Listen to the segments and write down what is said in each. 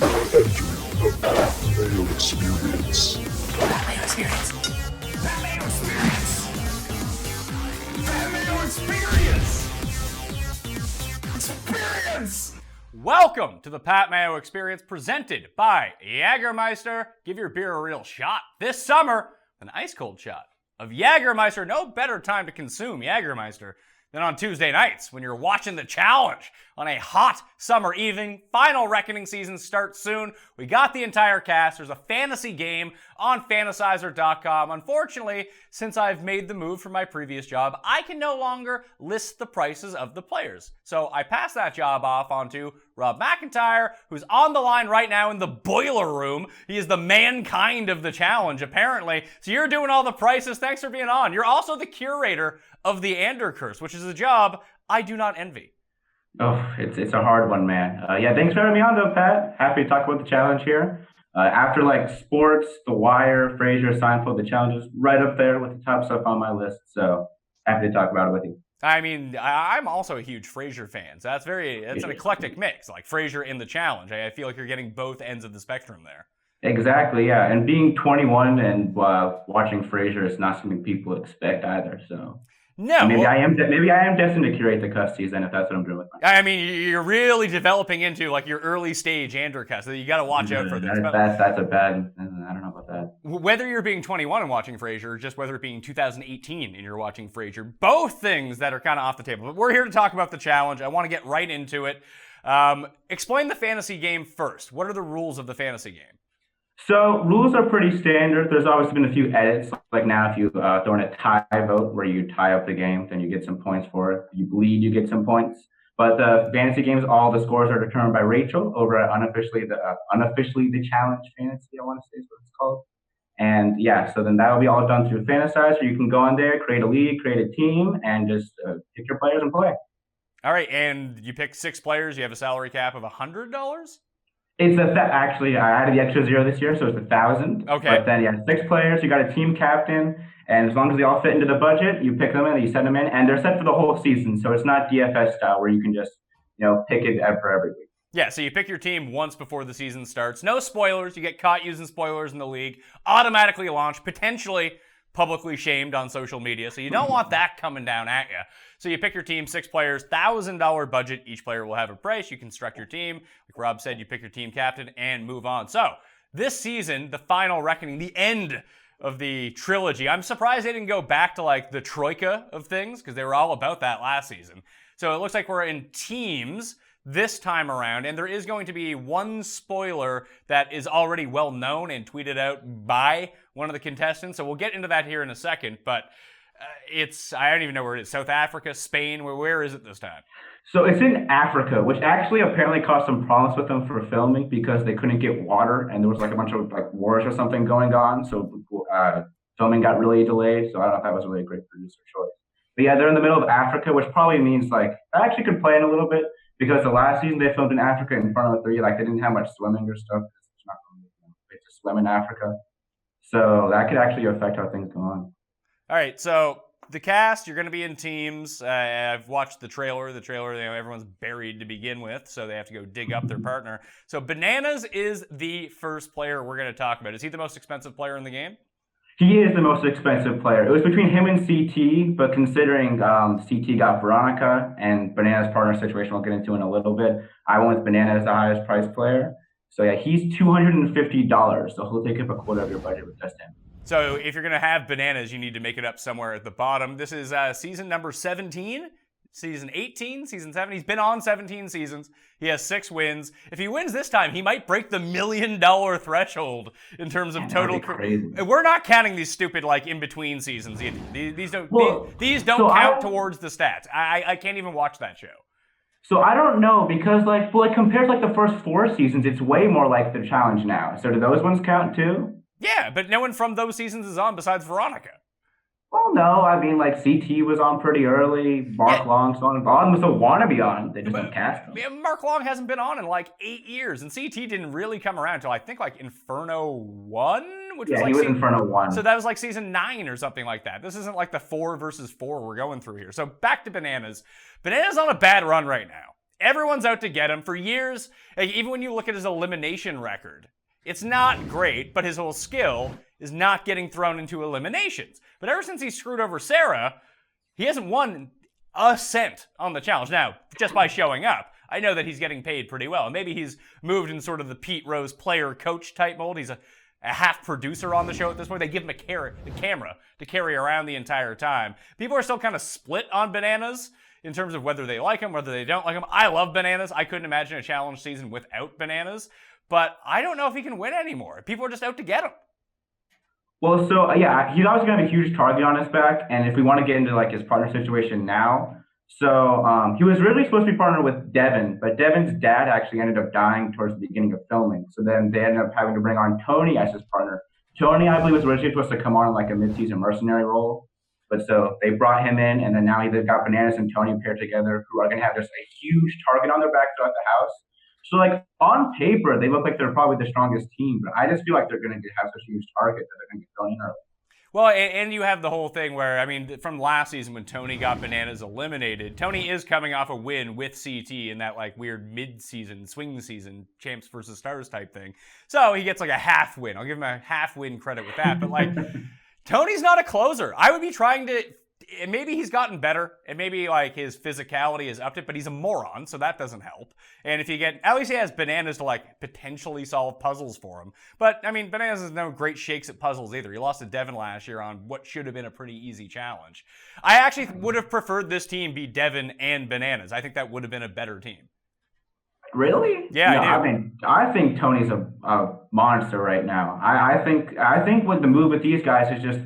The Mayo Experience. Mayo Experience. Mayo Experience. Mayo Experience. Experience. Welcome to the Pat Mayo Experience, presented by Jägermeister. Give your beer a real shot this summer. An ice-cold shot of Jägermeister. No better time to consume Jägermeister than on Tuesday nights when you're watching the challenge on a hot summer evening. Final reckoning season starts soon. We got the entire cast. There's a fantasy game on Fantasizer.com. Unfortunately, since I've made the move from my previous job, I can no longer list the prices of the players. So I pass that job off onto Rob McIntyre, who's on the line right now in the boiler room. He is the mankind of the challenge, apparently. So you're doing all the prices. Thanks for being on. You're also the curator of the Ander Curse, which is a job I do not envy. Oh, it's a hard one, man. Yeah, thanks for having me on, though, Pat. Happy to talk about the challenge here. After like sports, The Wire, Frasier, Seinfeld, the challenge is right up there with the top stuff on my list. So happy to talk about it with you. I mean, I'm also a huge Frasier fan. So that's an eclectic mix, like Frasier in the challenge. I feel like you're getting both ends of the spectrum there. Exactly, yeah. And being 21 and watching Frasier is not something people expect either. So. No. Maybe I am destined to curate the cuss season if that's what I'm doing with my. I mean, you're really developing into like your early stage Ander cuss. You got to watch out for this. That's a bad. I don't know about that. Whether you're being 21 and watching Frasier, or just whether it being 2018 and you're watching Frasier, both things that are kind of off the table. But we're here to talk about the challenge. I want to get right into it. Explain the fantasy game first. What are the rules of the fantasy game? So rules are pretty standard. There's always been a few edits. Like now, if you throw in a tie vote where you tie up the game, then you get some points for it. If you bleed, you get some points. But the fantasy games, all the scores are determined by Rachel over at unofficially the challenge fantasy. I want to say is what it's called. And yeah, so then that will be all done through Fantasizer. You can go on there, create a league, create a team, and just pick your players and play. All right, and you pick 6 players. You have a salary cap of $100. It's actually, I added the extra 0 this year, so it's 1,000. Okay. But then, yeah, 6 players, you got a team captain, and as long as they all fit into the budget, you pick them in, you send them in, and they're set for the whole season. So it's not DFS style where you can just, pick it for every week. Yeah, so you pick your team once before the season starts. No spoilers. You get caught using spoilers in the league. Automatically launched, potentially publicly shamed on social media. So you don't want that coming down at you. So you pick your team, 6 players, $1,000 budget. Each player will have a price. You construct your team. Like Rob said, you pick your team captain and move on. So this season, the final reckoning, the end of the trilogy. I'm surprised they didn't go back to like the troika of things because they were all about that last season. So it looks like we're in teams this time around, and there is going to be one spoiler that is already well known and tweeted out by one of the contestants. So we'll get into that here in a second, but I don't even know where it is. South Africa, Spain, where is it this time? So it's in Africa, which actually apparently caused some problems with them for filming because they couldn't get water, and there was like a bunch of like wars or something going on. So filming got really delayed. So I don't know if that was really a great producer choice. But yeah, they're in the middle of Africa, which probably means like I actually could play in a little bit because the last season they filmed in Africa in front of a 3, like they didn't have much swimming or stuff. It's not really great to swim in Africa. So that could actually affect how things go on. All right, so the cast, you're going to be in teams. I've watched the trailer. Everyone's buried to begin with, so they have to go dig up their partner. So Bananas is the first player we're going to talk about. Is he the most expensive player in the game? He is the most expensive player. It was between him and CT, but considering CT got Veronica and Bananas' partner situation we'll get into in a little bit, I went with Banana as the highest priced player. So yeah, he's $250, so he'll take up a quarter of your budget with just him. So if you're going to have Bananas, you need to make it up somewhere at the bottom. This is season number 17, season 18, season 7. He's been on 17 seasons. He has 6 wins. If he wins this time, he might break the $1 million threshold in terms of total. We're not counting these stupid like in-between seasons either. These don't count towards the stats. I can't even watch that show. So I don't know because compared to like the first 4 seasons, it's way more like the challenge now. So do those ones count too? Yeah, but no one from those seasons is on besides Veronica. Well, no, I mean, like, CT was on pretty early. Mark Long's on. Vaughn was a wannabe on. They just don't cast him. Yeah, Mark Long hasn't been on in like 8 years, and CT didn't really come around until I think like Inferno 1? Which was he was Inferno 1. So that was like season 9 or something like that. This isn't like the 4 versus 4 we're going through here. So back to Bananas. Bananas on a bad run right now. Everyone's out to get him for years. Like, even when you look at his elimination record, it's not great, but his whole skill is not getting thrown into eliminations. But ever since he screwed over Sarah, he hasn't won a cent on the challenge. Now, just by showing up, I know that he's getting paid pretty well. Maybe he's moved in sort of the Pete Rose player-coach type mold. He's a half producer on the show at this point. They give him a camera to carry around the entire time. People are still kind of split on Bananas in terms of whether they like him, whether they don't like him. I love Bananas. I couldn't imagine a challenge season without Bananas. But I don't know if he can win anymore. People are just out to get him. Well, so yeah, he's obviously going to have a huge target on his back. And if we want to get into like his partner situation now, so he was really supposed to be partnered with Devin, but Devin's dad actually ended up dying towards the beginning of filming. So then they ended up having to bring on Tony as his partner. Tony, I believe, was originally supposed to come on in like a mid-season mercenary role. But so they brought him in, and then now they've got Bananas and Tony paired together, who are going to have just a huge target on their back throughout the house. So like on paper, they look like they're probably the strongest team, but I just feel like they're going to have such a huge target that they're going to get thrown in early. Well, and you have the whole thing where, I mean, from last season when Tony got Bananas eliminated, Tony is coming off a win with CT in that like weird mid-season, swing season, champs versus stars type thing. So he gets like a half win. I'll give him a half win credit with that. But like, Tony's not a closer. I would be trying to, and maybe he's gotten better, and maybe like his physicality is upped it, but he's a moron, so that doesn't help. And if you get, at least he has Bananas to like potentially solve puzzles for him. But I mean, Bananas is no great shakes at puzzles either. He lost to Devin last year on what should have been a pretty easy challenge. I actually would have preferred this team be Devin and Bananas. I think that would have been a better team. Really? Yeah, no, I do. I mean, I think Tony's a monster right now. I think what the move with these guys is just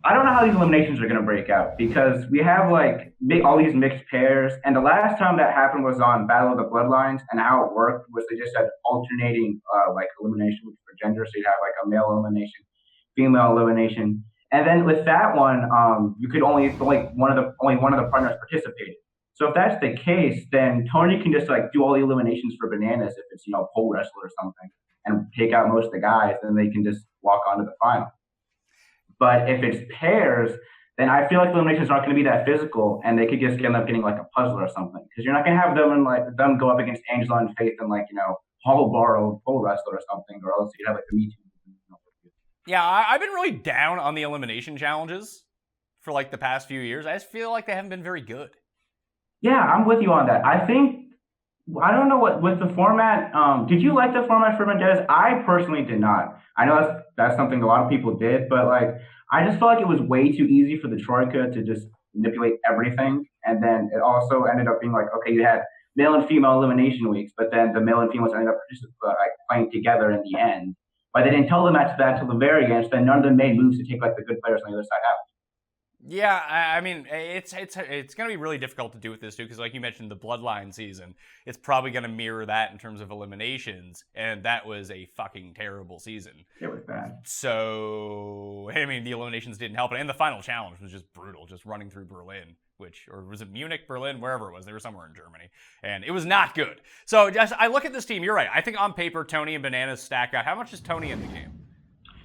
I don't know how these eliminations are going to break out, because we have like all these mixed pairs, and the last time that happened was on Battle of the Bloodlines, and how it worked was they just had alternating like elimination for gender, so you'd have like a male elimination, female elimination, and then with that one, you could only one of the partners participated. So if that's the case, then Tony can just like do all the eliminations for Bananas if it's pole wrestler or something, and take out most of the guys, then they can just walk on to the final. But if it's pairs, then I feel like the eliminations aren't going to be that physical, and they could just end up getting like a puzzle or something. Because you're not going to have them go up against Angela and Faith and Hollow Bar or pole wrestler or something, or else you'd have like the Me Too. Yeah, I've been really down on the elimination challenges for like the past few years. I just feel like they haven't been very good. Yeah, I'm with you on that. I don't know what with the format. Did you like the format for Mendez? I personally did not. I know that's something a lot of people did, but like I just felt like it was way too easy for the Troika to just manipulate everything. And then it also ended up being like, okay, you had male and female elimination weeks, but then the male and females ended up playing together in the end. But they didn't tell them that till the very end. So then none of them made moves to take like the good players on the other side out. Yeah, I mean, it's going to be really difficult to do with this, too, because like you mentioned, the Bloodline season, it's probably going to mirror that in terms of eliminations, and that was a fucking terrible season. It was bad. So, I mean, the eliminations didn't help, and the final challenge was just brutal, just running through Berlin, or was it Munich, Berlin, wherever it was, they were somewhere in Germany, and it was not good. So, I look at this team, you're right, I think on paper, Tony and Bananas stack out. How much is Tony in the game?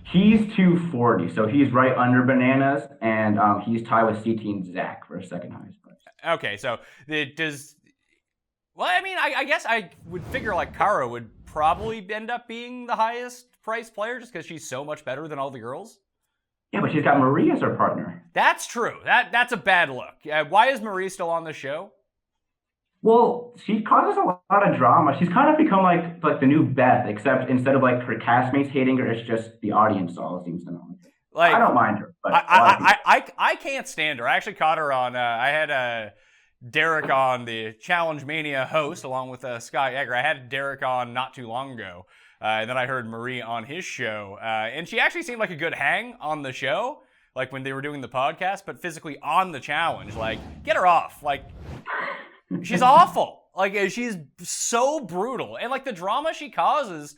He's 240, so he's right under Bananas, and he's tied with CT and Zach for second highest price. Okay, so I mean, I guess I would figure like Cara would probably end up being the highest priced player just because she's so much better than all the girls. Yeah, but she's got Marie as her partner. That's true. That's a bad look. Why is Marie still on the show? Well, she causes a lot of drama. She's kind of become like the new Beth, except instead of like her castmates hating her, it's just the audience all seems to know. Like, I don't mind her, but I can't stand her. I actually caught her on. I had Derrick on, the Challenge Mania host, along with Scott Yeager. I had Derrick on not too long ago, and then I heard Marie on his show, and she actually seemed like a good hang on the show, like when they were doing the podcast, but physically on the challenge, like get her off, like. She's awful. Like, she's so brutal. And, like, the drama she causes,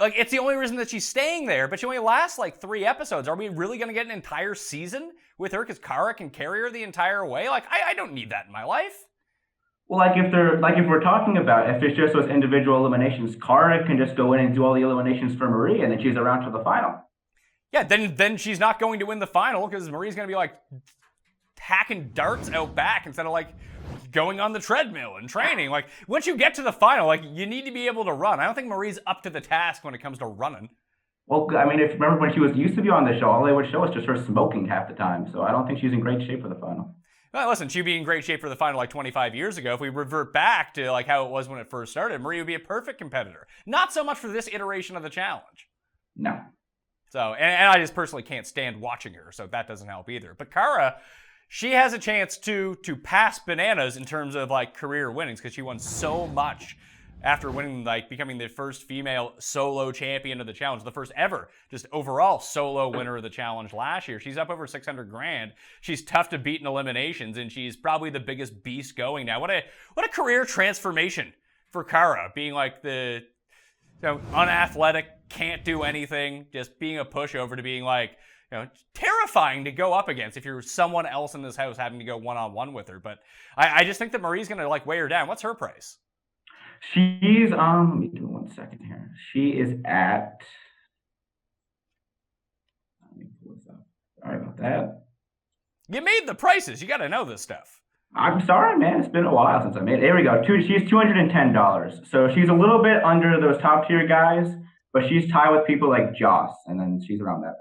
like, it's the only reason that she's staying there, but she only lasts, like, 3 episodes. Are we really going to get an entire season with her because Cara can carry her the entire way? Like, I don't need that in my life. Well, if we're talking about, if it's just those individual eliminations, Cara can just go in and do all the eliminations for Marie, and then she's around to the final. Yeah, then she's not going to win the final because Marie's going to be, like, hacking darts out back instead of, like, going on the treadmill and training. Like, once you get to the final, like, you need to be able to run. I don't think Marie's up to the task when it comes to running. Well, I mean, if you remember when she used to be on the show, all they would show us just her smoking half the time. So I don't think she's in great shape for the final. Well, listen, she'd be in great shape for the final like 25 years ago. If we revert back to like how it was when it first started, Marie would be a perfect competitor. Not so much for this iteration of the challenge. No. So, and I just personally can't stand watching her, so that doesn't help either. But Cara, she has a chance to pass Bananas in terms of like career winnings because she won so much after winning, like becoming the first female solo champion of the challenge, the first ever just overall solo winner of the challenge last year. She's up over 600 grand. She's tough to beat in eliminations, and she's probably the biggest beast going now. What a career transformation for Cara, being like the unathletic, can't do anything, just being a pushover to being like, terrifying to go up against if you're someone else in this house having to go one-on-one with her. But I just think that Marie's going to like weigh her down. What's her price? She's let me do 1 second here. She is at, let me pull this up. Sorry about that. You made the prices. You got to know this stuff. I'm sorry, man. It's been a while since I made it. There we go. She's $210. So she's a little bit under those top tier guys, but she's tied with people like Joss, and then she's around that.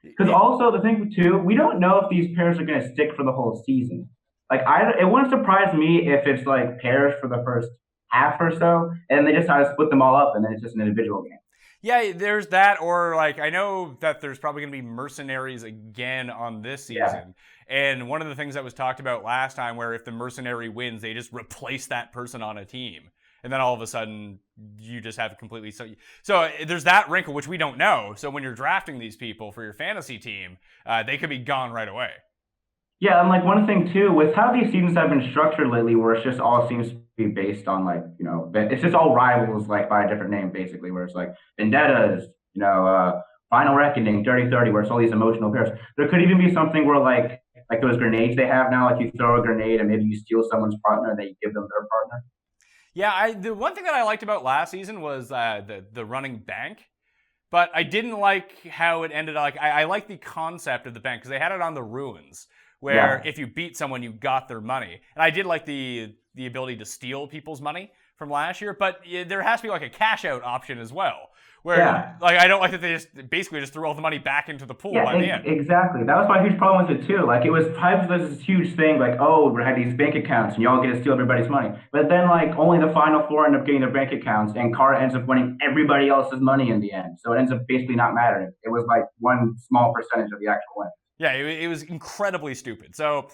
Because also the thing too, we don't know if these pairs are going to stick for the whole season. Like it wouldn't surprise me if it's like pairs for the first half or so, and they just try to split them all up, and then it's just an individual game. Yeah, there's that, or like I know that there's probably going to be mercenaries again on this season. Yeah. And one of the things that was talked about last time, where if the mercenary wins, they just replace that person on a team, and then all of a sudden you just have completely so there's that wrinkle which we don't know. So when you're drafting these people for your fantasy team, they could be gone right away. Yeah, and like one thing too, with how these seasons have been structured lately, where it's just all seems to be based on like, it's just all rivals like by a different name basically, where it's like Vendettas, Final Reckoning, Dirty 30, where it's all these emotional pairs. There could even be something where like those grenades they have now, like you throw a grenade and maybe you steal someone's partner and then you give them their partner. Yeah, the one thing that I liked about last season was the running bank. But I didn't like how it ended. Like I like the concept of the bank because they had it on the ruins, where if you beat someone, you got their money. And I did like the ability to steal people's money from last year, but there has to be like a cash out option as well. Where like I don't like that they just basically just threw all the money back into the pool by the end. Exactly. That was my huge problem with it too. Like it was hyped as this huge thing, like, oh, we had these bank accounts and y'all get to steal everybody's money. But then like only the final four end up getting their bank accounts, and Cara ends up winning everybody else's money in the end. So it ends up basically not mattering. It was like one small percentage of the actual win. Yeah, it was incredibly stupid. So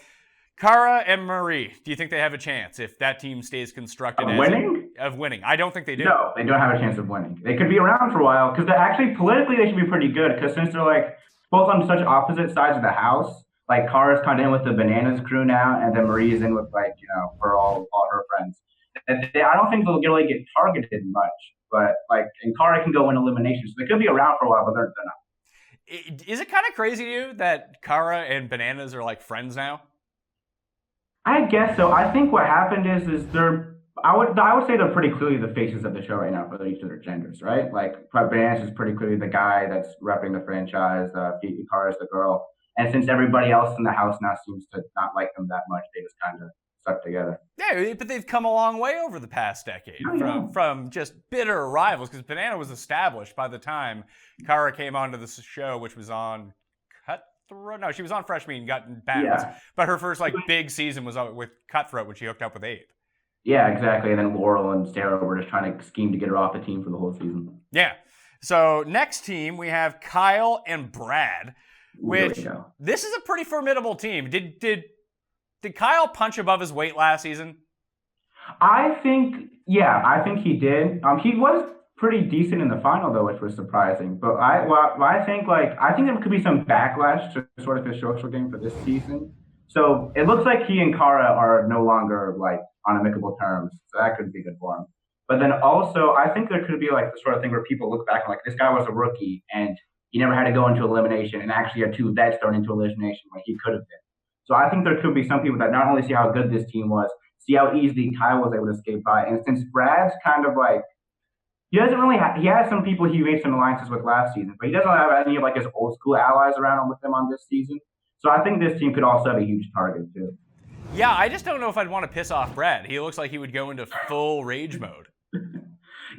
Cara and Marie, do you think they have a chance if that team stays constructed of winning? I don't think they do. No, they don't have a chance of winning. They could be around for a while because actually politically they should be pretty good because since they're like both on such opposite sides of the house, like Cara's kind of in with the Bananas crew now, and then Marie's in with like for all her friends. And I don't think they'll really get targeted much, but like and Cara can go in elimination, so they could be around for a while, but they're not. Is it kind of crazy to you that Cara and Bananas are like friends now? I guess so. I think what happened is I would say they're pretty clearly the faces of the show right now for each of their genders, right? Like Bananas is pretty clearly the guy that's repping the franchise. Cara's the girl, and since everybody else in the house now seems to not like them that much, they just kind of stuck together. Yeah, but they've come a long way over the past decade from just bitter rivals. Because Banana was established by the time Cara came onto the show, which was on Cutthroat. No, she was on Fresh Meat and got bad. Yeah. But her first big season was with Cutthroat when she hooked up with Abe. Yeah, exactly. And then Laurel and Sarah were just trying to scheme to get her off the team for the whole season. Yeah. So next team, we have Kyle and Brad, which this is a pretty formidable team. Did Kyle punch above his weight last season? I think he did. He was pretty decent in the final though, which was surprising. But I think there could be some backlash to sort of his social game for this season. So it looks like he and Cara are no longer on amicable terms. So that could be good for him. But then also, I think there could be the sort of thing where people look back and this guy was a rookie and he never had to go into elimination and actually had two vets thrown into elimination when he could have been. So I think there could be some people that not only see how good this team was, see how easily Kyle was able to skate by. And since Brad's kind of he doesn't really he has some people he made some alliances with last season, but he doesn't have any of his old school allies around with him on this season. So I think this team could also have a huge target too. Yeah, I just don't know if I'd want to piss off Brad. He looks like he would go into full rage mode.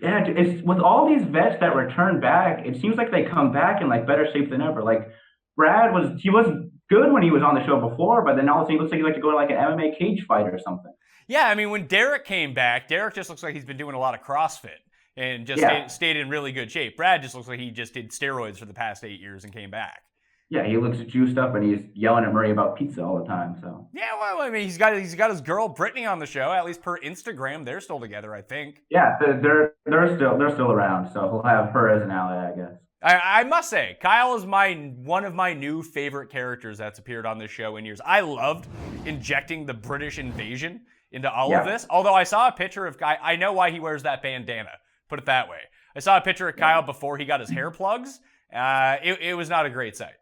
Yeah, it's with all these vets that return back, it seems like they come back in like better shape than ever. Like Brad was good when he was on the show before, but then all of a sudden he looks like he like to go to like an MMA cage fight or something. Yeah, I mean, when Derrick came back, Derrick just looks like he's been doing a lot of CrossFit and just stayed in really good shape. Brad just looks like he just did steroids for the past 8 years and came back. Yeah, he looks juiced up and he's yelling at Murray about pizza all the time. So yeah, well, I mean, he's got his girl Britni on the show. At least per Instagram, they're still together, I think. Yeah, they're still around. So he'll have her as an ally, I guess. I must say, Kyle is one of my new favorite characters that's appeared on this show in years. I loved injecting the British invasion into all of this. Although I saw a picture of Kyle, I know why he wears that bandana. Put it that way. I saw a picture of Kyle before he got his hair plugs. It was not a great sight.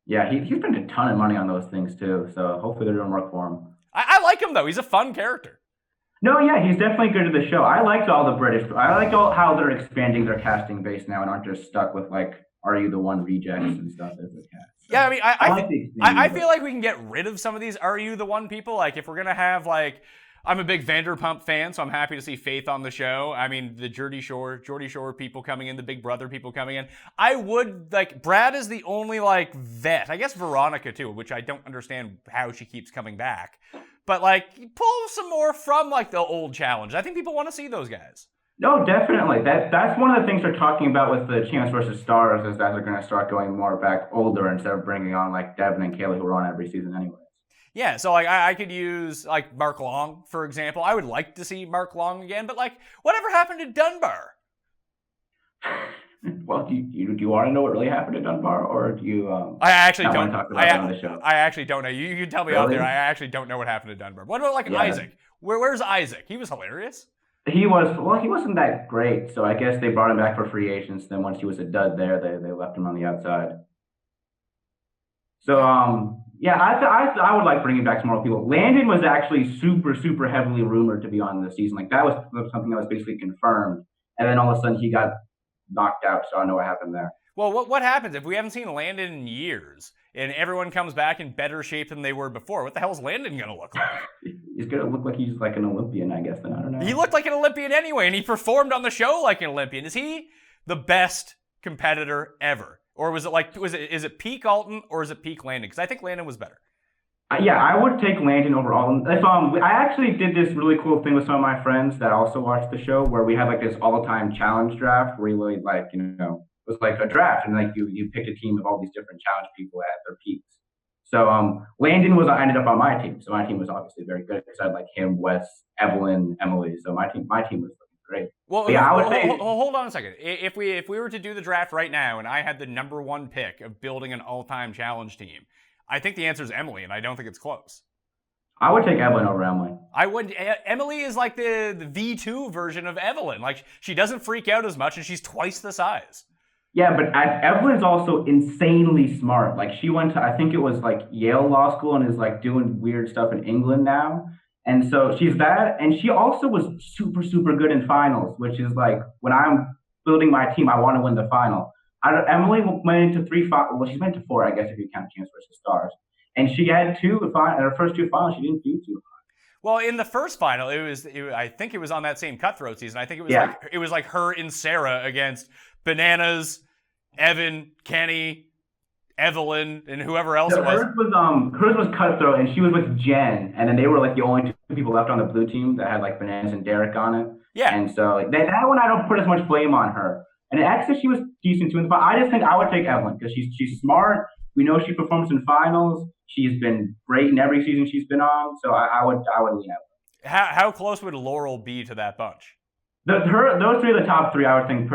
Yeah, he spent a ton of money on those things too, so hopefully they're doing work for him. I like him though. He's a fun character. No, yeah, he's definitely good to the show. I liked all the British. I like how they're expanding their casting base now and aren't just stuck with like, are you the one rejects and stuff as the cast. So, yeah, I mean, I feel like we can get rid of some of these "Are you the one" people. Like if we're gonna have like. I'm a big Vanderpump fan, so I'm happy to see Faith on the show. I mean, the Geordie Shore people coming in, the Big Brother people coming in. I would, like, Brad is the only, like, vet. I guess Veronica, too, which I don't understand how she keeps coming back. But, like, pull some more from, like, the old challenge. I think people want to see those guys. No, definitely. That's one of the things they're talking about with the Champs versus Stars is that they're going to start going more back older instead of bringing on, like, Devin and Kayleigh, who are on every season anyway. Yeah, so like I could use like Mark Long, for example. I would like to see Mark Long again, but like whatever happened to Dunbar? Well, do you want to know what really happened to Dunbar, or do you? I actually don't. Want to talk about it on the show? I actually don't know. You can tell me out there. I actually don't know what happened to Dunbar. What about like Isaac? Where's Isaac? He was hilarious. He wasn't that great. So I guess they brought him back for free agents. Then once he was a dud there, they left him on the outside. So yeah, I would like bringing back some more people. Landon was actually super heavily rumored to be on this season. Like that was something that was basically confirmed, and then all of a sudden he got knocked out. So I don't know what happened there. Well, what happens if we haven't seen Landon in years, and everyone comes back in better shape than they were before? What the hell is Landon gonna look like? He's gonna look like he's like an Olympian, I guess. Then I don't know. He looked like an Olympian anyway, and he performed on the show like an Olympian. Is he the best competitor ever? Or was it like, is it peak Alton or is it peak Landon? Because I think Landon was better. Yeah, I would take Landon over Alton. If I actually did this really cool thing with some of my friends that also watched the show, where we had like this all-time challenge draft, where you really like, it was like a draft, and like you picked a team of all these different challenge people at their peaks. So Landon ended up on my team, so my team was obviously very good because I had like him, Wes, Evelyn, Emily. So my team was great. Well, yeah, I would say. Hold on a second. If we were to do the draft right now, and I had the number one pick of building an all-time challenge team, I think the answer is Emily, and I don't think it's close. I would take Evelyn over Emily. Emily is like the V2 version of Evelyn. Like she doesn't freak out as much, and she's twice the size. Yeah, but Evelyn's also insanely smart. Like she went to, I think it was like Yale Law School, and is like doing weird stuff in England now. And so she's that, and she also was super good in finals, which is like when I'm building my team, I want to win the final. Emily went into she's went to 4, I guess, if you count Champs versus Stars. And she had 2 in her first 2 finals. She didn't do too high. Well, in the first final, I think it was on that same Cutthroat season. I think it was like her and Sarah against Bananas, Evan, Kenny, Evelyn, and whoever else it was. Hers was Cutthroat, and she was with Jen, and then they were like the only 2 people left on the blue team that had like Bananas and Derrick on it. Yeah. And so that one I don't put as much blame on her. And actually, she was decent too. But I just think I would take Evelyn because she's smart. We know she performs in finals. She's been great in every season she's been on. So I would lean Evelyn. How close would Laurel be to that bunch? Those 3 are the top 3. I would think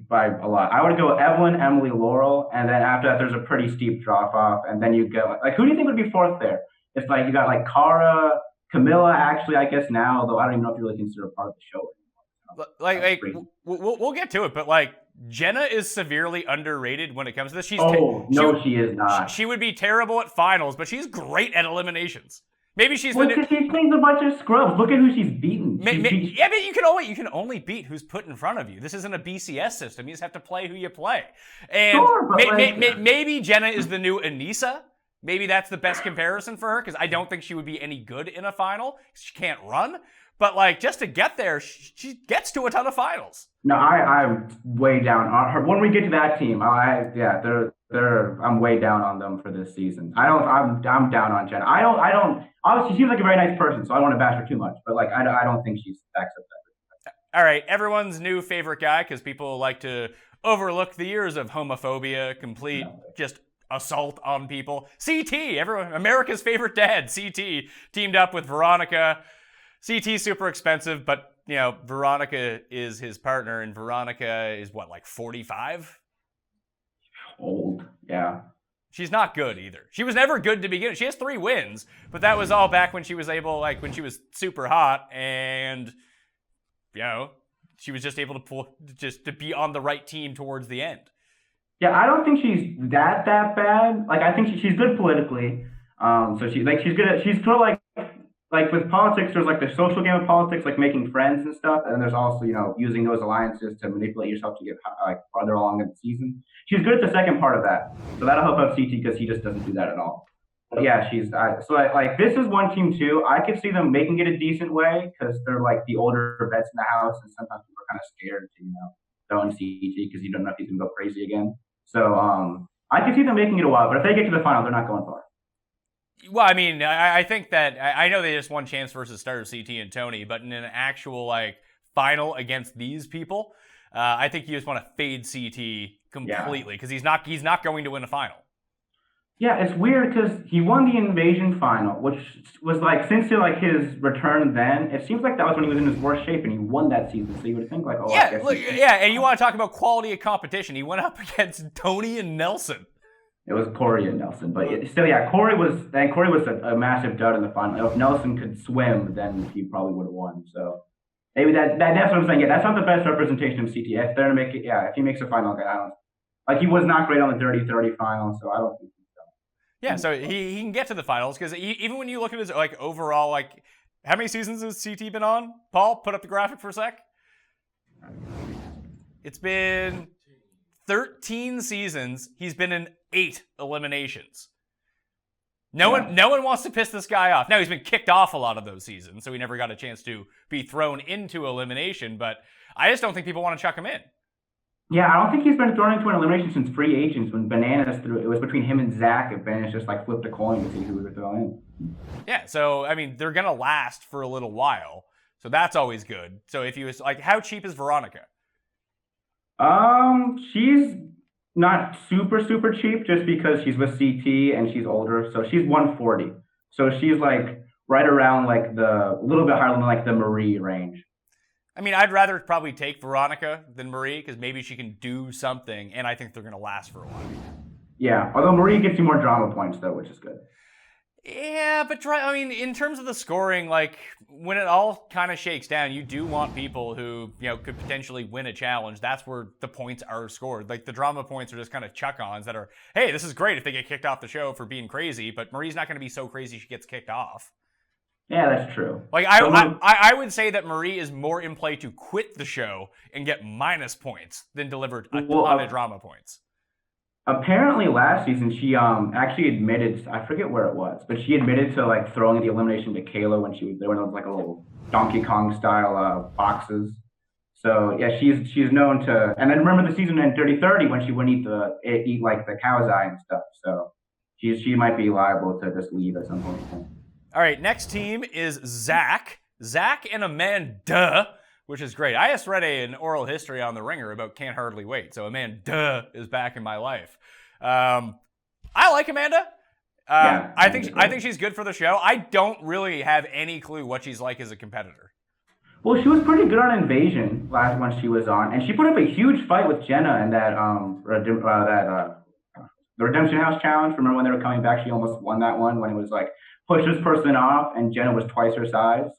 by a lot. I would go Evelyn, Emily, Laurel, and then after that, there's a pretty steep drop off. And then you go like who do you think would be 4th there? It's like you got like Cara, Camilla. Actually, I guess now, though I don't even know if you really consider a part of the show anymore. We'll get to it, but like Jenna is severely underrated when it comes to this. She is not. She would be terrible at finals, but she's great at eliminations. Maybe she's because she's playing a bunch of scrubs. Look at who she's beaten. Yeah, but you can only beat who's put in front of you. This isn't a BCS system. You just have to play who you play. And sure, but maybe Jenna is the new Anissa. maybe that's the best comparison for her, because I don't think she would be any good in a final. She can't run. But, like, just to get there, she gets to a ton of finals. No, I'm way down on her. When we get to that team, I'm way down on them for this season. I'm down on Jenna. I don't. Obviously, she seems like a very nice person, so I don't want to bash her too much. But like, I don't think she's stacks up that. All right, everyone's new favorite guy, because people like to overlook the years of homophobia, complete just assault on people. CT, everyone, America's favorite dad, CT, teamed up with Veronica. CT's super expensive, but, you know, Veronica is his partner, and Veronica is, what, like 45? Old, yeah. She's not good either. She was never good to begin with. She has 3 wins, but that was all back when she was when she was super hot, and, you know, she was just able to be on the right team towards the end. Yeah, I don't think she's that bad. Like, I think she's good politically. So she's good at, she's sort of like with politics, there's like the social game of politics, like making friends and stuff. And then there's also, you know, using those alliances to manipulate yourself to get like farther along in the season. She's good at the second part of that. So that'll help out CT because he just doesn't do that at all. But yeah, this is one team too. I could see them making it a decent way because they're like the older vets in the house. And sometimes people are kind of scared to, you know, throw in CT because you don't know if he's going to go crazy again. So I could see them making it a while. But if they get to the final, they're not going far. Well, I mean, I think that I know they just won Chance versus Starter, CT and Tony, but in an actual like final against these people, I think you just want to fade CT completely because he's not going to win a final. Yeah, it's weird because he won the Invasion final, which was like since like his return. Then it seems like that was when he was in his worst shape, and he won that season. So you would think like, oh, yeah, I guess look, yeah, and you want to talk about quality of competition? He went up against Tony and Nelson. It was Corey and Nelson, but still, yeah, Corey was a massive dud in the final. If Nelson could swim, then he probably would have won. So maybe that's what I'm saying. Yeah, that's not the best representation of CT. If they're to make it, if he makes a final, I don't like he was not great on the Dirty 30 final, so I don't think he's done. Yeah, so he can get to the finals because even when you look at his like overall like how many seasons has CT been on? Paul, put up the graphic for a sec. It's been 13 seasons. He's been in 8 eliminations. No one wants to piss this guy off. Now, he's been kicked off a lot of those seasons, so he never got a chance to be thrown into elimination, but I just don't think people want to chuck him in. Yeah, I don't think he's been thrown into an elimination since Free Agents when Bananas threw it. It was between him and Zach, and Bananas just like flipped a coin to see who we would throw in. Yeah, so, I mean, they're going to last for a little while, so that's always good. So if you was like, how cheap is Veronica? She's not super cheap just because she's with CT and she's older. So she's 140. So she's like right around like a little bit higher than like the Marie range. I mean, I'd rather probably take Veronica than Marie because maybe she can do something, and I think they're going to last for a while. Yeah, although Marie gets you more drama points though, which is good. Yeah, but I mean, in terms of the scoring, like when it all kind of shakes down, you do want people who, you know, could potentially win a challenge. That's where the points are scored. Like the drama points are just kind of chuck-ons that are, hey, this is great if they get kicked off the show for being crazy, but Marie's not going to be so crazy she gets kicked off. Yeah, that's true. Like I would say that Marie is more in play to quit the show and get minus points than deliver a ton of drama points. Apparently last season she actually admitted, I forget where it was, but she admitted to like throwing the elimination to Kailah when she was there when it was like a little Donkey Kong style boxes. So yeah, she's known to, and then remember the season in Dirty 30 when she wouldn't eat like the cow's eye and stuff. So she might be liable to just leave at some point. All right, next team is Zach and Amanda, which is great. I just read an oral history on The Ringer about Can't Hardly Wait, so Amanda is back in my life. I like Amanda. Yeah, I think she's good for the show. I don't really have any clue what she's like as a competitor. Well, she was pretty good on Invasion last one she was on, and she put up a huge fight with Jenna in that the Redemption House challenge. Remember when they were coming back? She almost won that one when it was like push this person off, and Jenna was twice her size.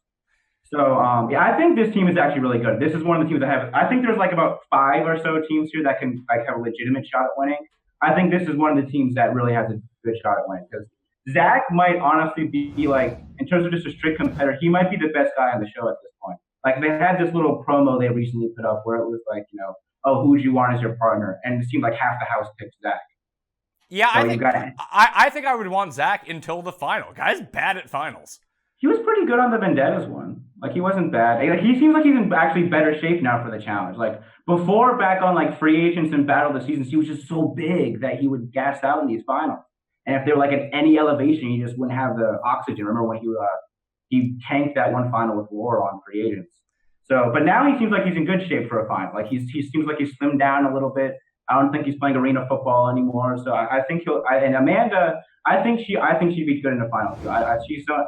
So, yeah, I think this team is actually really good. This is one of the teams I think there's like about 5 or so teams here that can like have a legitimate shot at winning. I think this is one of the teams that really has a good shot at winning because Zach might honestly be like, in terms of just a strict competitor, he might be the best guy on the show at this point. Like they had this little promo they recently put up where it was like, you know, oh, who would you want as your partner? And it seemed like half the house picked Zach. Yeah, So I think I would want Zach until the final. Guy's bad at finals. He was pretty good on the Vendettas one. Like, he wasn't bad. Like, he seems like he's in actually better shape now for the challenge. Like, before, back on, like, free agents and battle of the seasons, he was just so big that he would gas out in these finals. And if they were, like, at any elevation, he just wouldn't have the oxygen. Remember when he tanked that one final with Laura on free agents. So, but now he seems like he's in good shape for a final. Like, he seems like he's slimmed down a little bit. I don't think he's playing arena football anymore. So I think and Amanda, I think she'd be good in the finals. I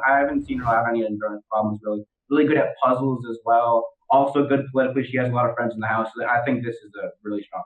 haven't seen her have any endurance problems really. Really good at puzzles as well. Also good politically. She has a lot of friends in the house. So I think this is a really strong.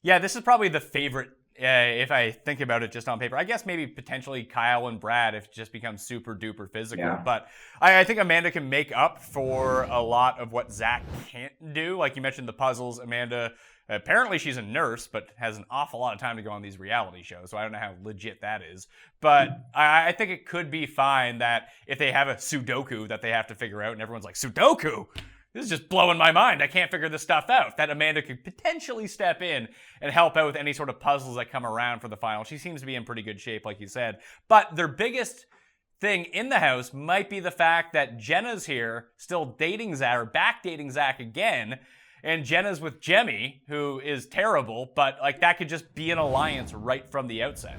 Yeah, this is probably the favorite if I think about it just on paper. I guess maybe potentially Kyle and Brad if it just becomes super duper physical. Yeah. But I think Amanda can make up for a lot of what Zach can't do. Like you mentioned the puzzles. Amanda, apparently she's a nurse, but has an awful lot of time to go on these reality shows. So I don't know how legit that is. But I think it could be fine that if they have a Sudoku that they have to figure out and everyone's like, Sudoku? This is just blowing my mind. I can't figure this stuff out. That Amanda could potentially step in and help out with any sort of puzzles that come around for the final. She seems to be in pretty good shape, like you said. But their biggest thing in the house might be the fact that Jenna's here, still dating Zach, or back dating Zach again. And Jenna's with Jemmye, who is terrible, but like that could just be an alliance right from the outset.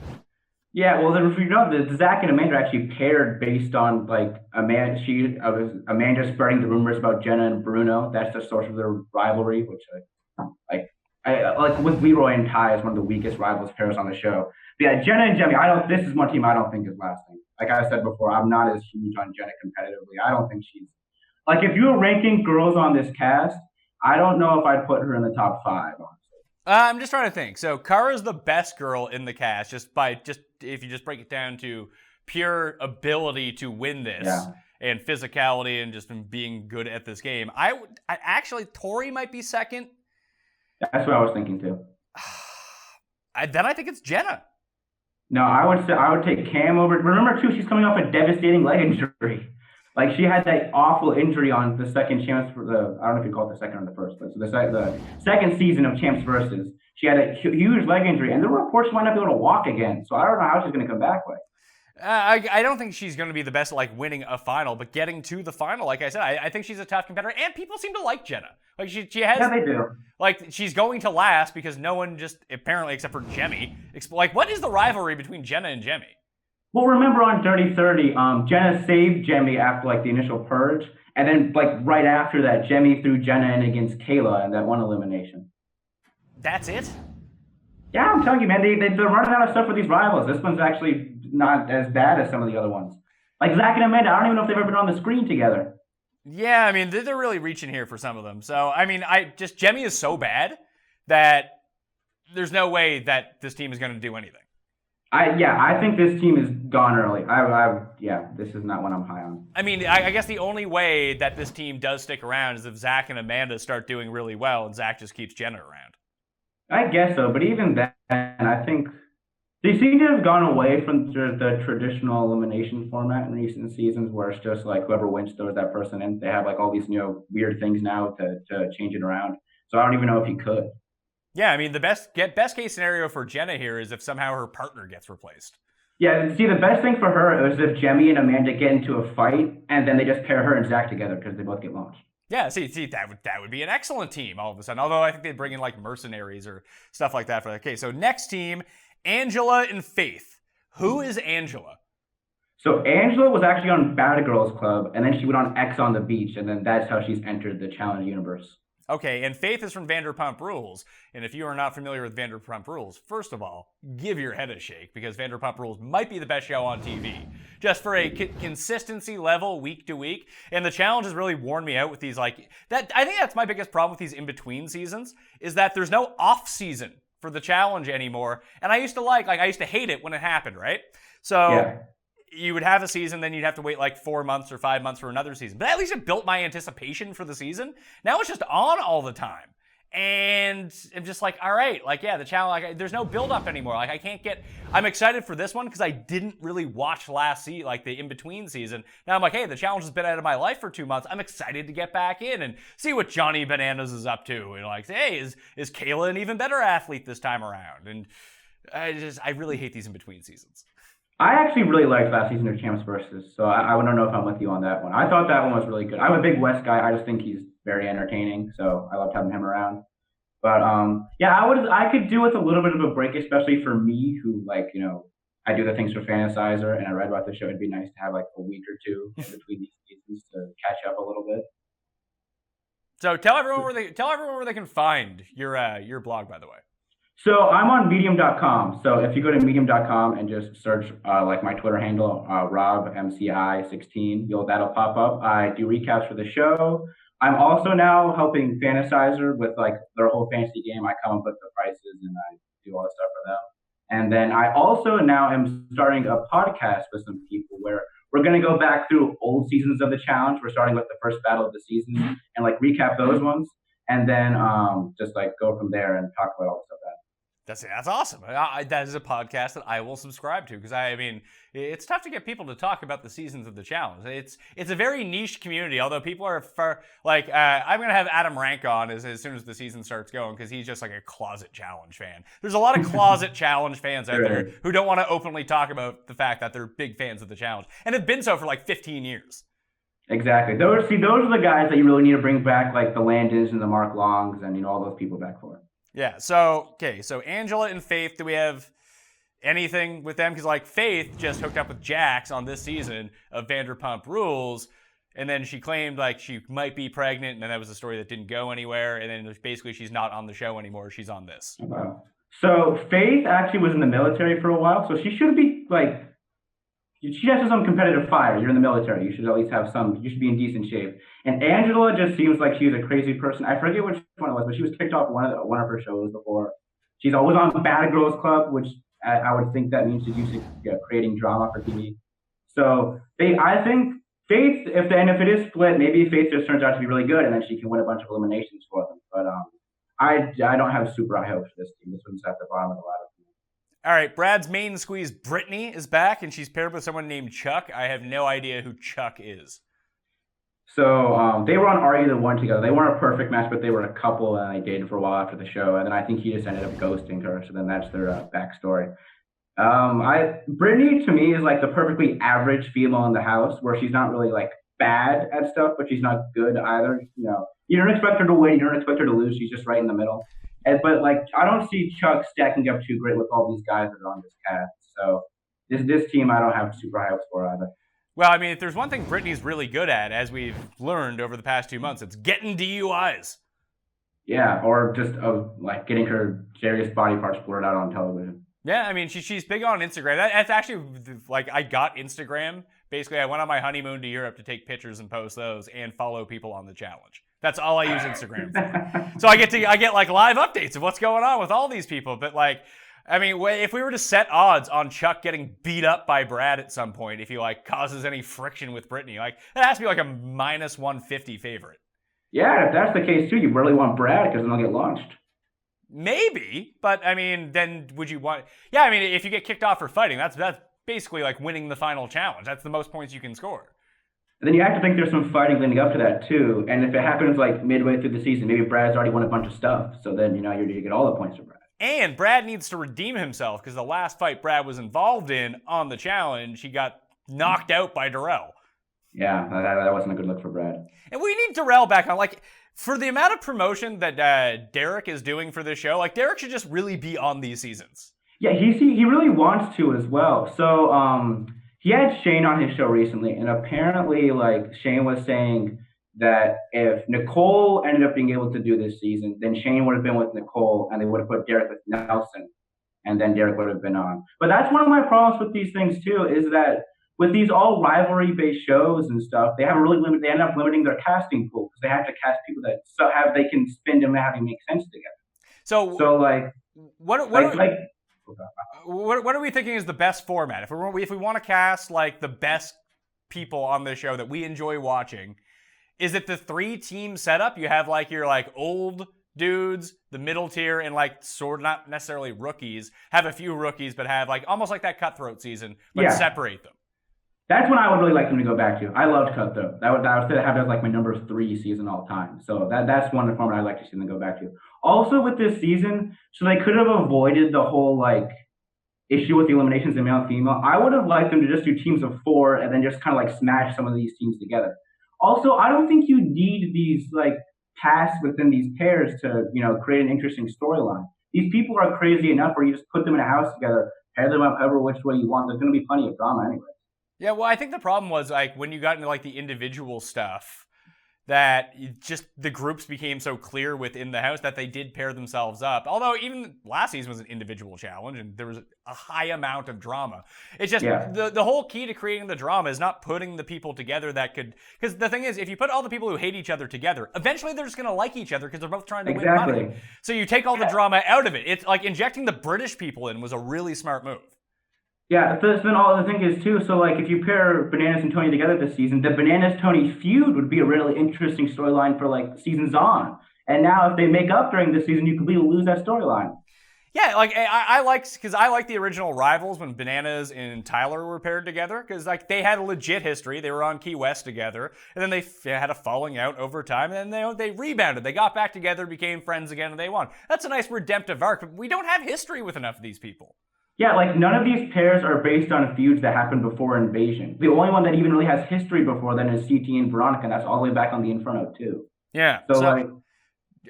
Yeah, well, if you know, the Zach and Amanda are actually paired based on like Amanda spreading the rumors about Jenna and Bruno. That's the source of their rivalry, which like with Leroy and Ty is one of the weakest rivals pairs on the show. But yeah, Jenna and Jemmye, this is one team I don't think is lasting. Like I said before, I'm not as huge on Jenna competitively. I don't think she's like if you were ranking girls on this cast, I don't know if I'd put her in the top 5. Honestly. I'm just trying to think. So Cara's the best girl in the cast, just if you just break it down to pure ability to win this and physicality and just being good at this game. I actually Tori might be second. That's what I was thinking too. Then I think it's Jenna. No, I would take Kam over. Remember too, she's coming off a devastating leg injury. Like she had that awful injury on the second Champs for I don't know if you call it the second or the first, but so the second season of Champs Versus, she had a huge leg injury, and there were reports she might not be able to walk again. So I don't know how she's going to come back with. I don't think she's going to be the best at like winning a final, but getting to the final, like I said, I think she's a tough competitor, and people seem to like Jenna. Like she has, yeah, they do. Like she's going to last because no one just apparently except for Jemmye. Like what is the rivalry between Jenna and Jemmye? Well, remember on Dirty 30, Jenna saved Jemmye after like the initial purge, and then like right after that, Jemmye threw Jenna in against Kailah in that one elimination. That's it? Yeah, I'm telling you, man, they're running out of stuff with these rivals. This one's actually not as bad as some of the other ones. Like Zach and Amanda, I don't even know if they've ever been on the screen together. Yeah, I mean, they're really reaching here for some of them. So, I mean, Jemmye is so bad that there's no way that this team is going to do anything. I think this team is gone early. This is not one I'm high on. I mean, I guess the only way that this team does stick around is if Zach and Amanda start doing really well and Zach just keeps Jenna around. I guess so, but even then, I think they seem to have gone away from the traditional elimination format in recent seasons where it's just like whoever wins throws that person in. They have like all these weird things now to change it around. So I don't even know if he could. Yeah, I mean, the best case scenario for Jenna here is if somehow her partner gets replaced. Yeah, see, the best thing for her is if Jemmye and Amanda get into a fight, and then they just pair her and Zach together because they both get launched. Yeah, see, that would be an excellent team all of a sudden. Although I think they'd bring in like mercenaries or stuff like that for that. Okay, so next team, Angela and Faith. Who is Angela? So Angela was actually on Bad Girls Club, and then she went on X on the Beach, and then that's how she's entered the challenge universe. Okay, and Faith is from Vanderpump Rules. And if you are not familiar with Vanderpump Rules, first of all, give your head a shake because Vanderpump Rules might be the best show on TV. Just for a consistency level week to week. And the challenge has really worn me out with these I think that's my biggest problem with these in-between seasons is that there's no off season for the challenge anymore. And I used to hate it when it happened, right? So yeah. You would have a season, then you'd have to wait like 4 months or 5 months for another season. But at least it built my anticipation for the season. Now it's just on all the time. And I'm just like, all right, like, yeah, the challenge, there's no build up anymore. Like, I'm excited for this one because I didn't really watch the in-between season. Now I'm like, hey, the challenge has been out of my life for 2 months. I'm excited to get back in and see what Johnny Bananas is up to. And like, hey, is Kailah an even better athlete this time around? And I really hate these in between seasons. I actually really liked last season of Champs Versus, so I don't know if I'm with you on that one. I thought that one was really good. I'm a big West guy. I just think he's very entertaining, so I loved having him around. But yeah, I could do with a little bit of a break, especially for me, who I do the things for Fantasizer, and I read about the show. It'd be nice to have like a week or two in between these seasons to catch up a little bit. So tell everyone where they can find your blog, by the way. So I'm on medium.com. So if you go to medium.com and just search like my Twitter handle, RobMCI16, that'll pop up. I do recaps for the show. I'm also now helping Fantasizer with like their whole fantasy game. I come up with the prices and I do all the stuff for them. And then I also now am starting a podcast with some people where we're going to go back through old seasons of the challenge. We're starting with the first battle of the season and like recap those ones. And then just like go from there and talk about all the stuff. That's awesome. That is a podcast that I will subscribe to because I mean it's tough to get people to talk about the seasons of the challenge. It's a very niche community. Although people are I'm gonna have Adam Rank on as soon as the season starts going because he's just like a closet challenge fan. There's a lot of closet challenge fans out there who don't want to openly talk about the fact that they're big fans of the challenge and have been so for like 15 years. Exactly. Those are the guys that you really need to bring back, like the Landons and the Mark Longs and all those people back for. Yeah, so Angela and Faith, do we have anything with them? Because, like, Faith just hooked up with Jax on this season of Vanderpump Rules, and then she claimed, like, she might be pregnant, and then that was a story that didn't go anywhere, and then basically she's not on the show anymore. She's on this. Wow. So Faith actually was in the military for a while, so she should be, like, she has some competitive fire. You're in the military. You should at least have you should be in decent shape. And Angela just seems like she's a crazy person. I forget which one it was, but she was kicked off one of her shows before. She's always on Bad Girls Club, which I would think that means she's used to creating drama for TV. So I think Faith, if it is split, maybe Faith just turns out to be really good, and then she can win a bunch of eliminations for them. But I don't have super high hopes for this team. This one's at the bottom of the ladder. All right, Brad's main squeeze, Britni, is back, and she's paired with someone named Chuck. I have no idea who Chuck is. So they were on Are You the One together. They weren't a perfect match, but they were a couple, and they dated for a while after the show. And then I think he just ended up ghosting her. So then that's their backstory. Britni to me is like the perfectly average female in the house, where she's not really like bad at stuff, but she's not good either. You don't expect her to win, you don't expect her to lose. She's just right in the middle. But like I don't see Chuck stacking up too great with all these guys that are on this cast. So this team I don't have super high hopes for either. Well, I mean, if there's one thing Britney's really good at, as we've learned over the past 2 months, it's getting DUIs. Yeah, or just like getting her various body parts blurred out on television. Yeah, I mean, she's big on Instagram. That's actually, like, I got Instagram. Basically, I went on my honeymoon to Europe to take pictures and post those and follow people on the challenge. That's all I use Instagram for. So I get like live updates of what's going on with all these people. But like, I mean, if we were to set odds on Chuck getting beat up by Brad at some point, if he like causes any friction with Britni, like that has to be like a minus 150 favorite. Yeah, if that's the case too, you really want Brad because then they'll get launched. Maybe, but I mean, then would you want? Yeah, I mean, if you get kicked off for fighting, that's basically like winning the final challenge. That's the most points you can score. And then you have to think there's some fighting leading up to that too. And if it happens like midway through the season, maybe Brad's already won a bunch of stuff. So then you're going to get all the points for Brad. And Brad needs to redeem himself because the last fight Brad was involved in on the challenge, he got knocked out by Darrell. Yeah, that wasn't a good look for Brad. And we need Darrell back on. Like, for the amount of promotion that Derrick is doing for this show, like Derrick should just really be on these seasons. Yeah, he really wants to as well. So he had Shane on his show recently, and apparently, like Shane was saying that if Nicole ended up being able to do this season, then Shane would have been with Nicole, and they would have put Derrick with Nelson, and then Derrick would have been on. But that's one of my problems with these things too, is that with these all rivalry-based shows and stuff, they end up limiting their casting pool because they have to cast people that they can spin them and have them make sense together. So like what are we thinking is the best format? If we want to cast like the best people on this show that we enjoy watching, is it the 3-team setup? You have like your like old dudes, the middle tier, and like sort of not necessarily rookies. Have a few rookies, but have like almost like that Cutthroat season, but separate them. That's what I would really like them to go back to. I loved Cutthroat. That would have as like my number 3 season all time. So that's one of the format I'd like to see them go back to. Also with this season, so they could have avoided the whole like issue with the eliminations in male and female. I would have liked them to just do teams of 4 and then just kind of like smash some of these teams together. Also, I don't think you need these like casts within these pairs to, create an interesting storyline. These people are crazy enough where you just put them in a house together, pair them up however which way you want. There's going to be plenty of drama anyway. Yeah, well, I think the problem was like when you got into like the individual stuff, that just the groups became so clear within the house that they did pair themselves up. Although even last season was an individual challenge and there was a high amount of drama. It's just the whole key to creating the drama is not putting the people together that could, because the thing is, if you put all the people who hate each other together, eventually they're just going to like each other because they're both trying to win money. So you take all the drama out of it. It's like injecting the British people in was a really smart move. Yeah, so then all the thing is too, so like if you pair Bananas and Tony together this season, the Bananas-Tony feud would be a really interesting storyline for like seasons on. And now if they make up during this season, you completely lose that storyline. Yeah, like I like the original Rivals when Bananas and Tyler were paired together because like they had a legit history. They were on Key West together, and then they had a falling out over time, and then they rebounded. They got back together, became friends again, and they won. That's a nice redemptive arc, but we don't have history with enough of these people. Yeah, like none of these pairs are based on feuds that happened before Invasion. The only one that even really has history before then is CT and Veronica, and that's all the way back on the Inferno too. Yeah. So like,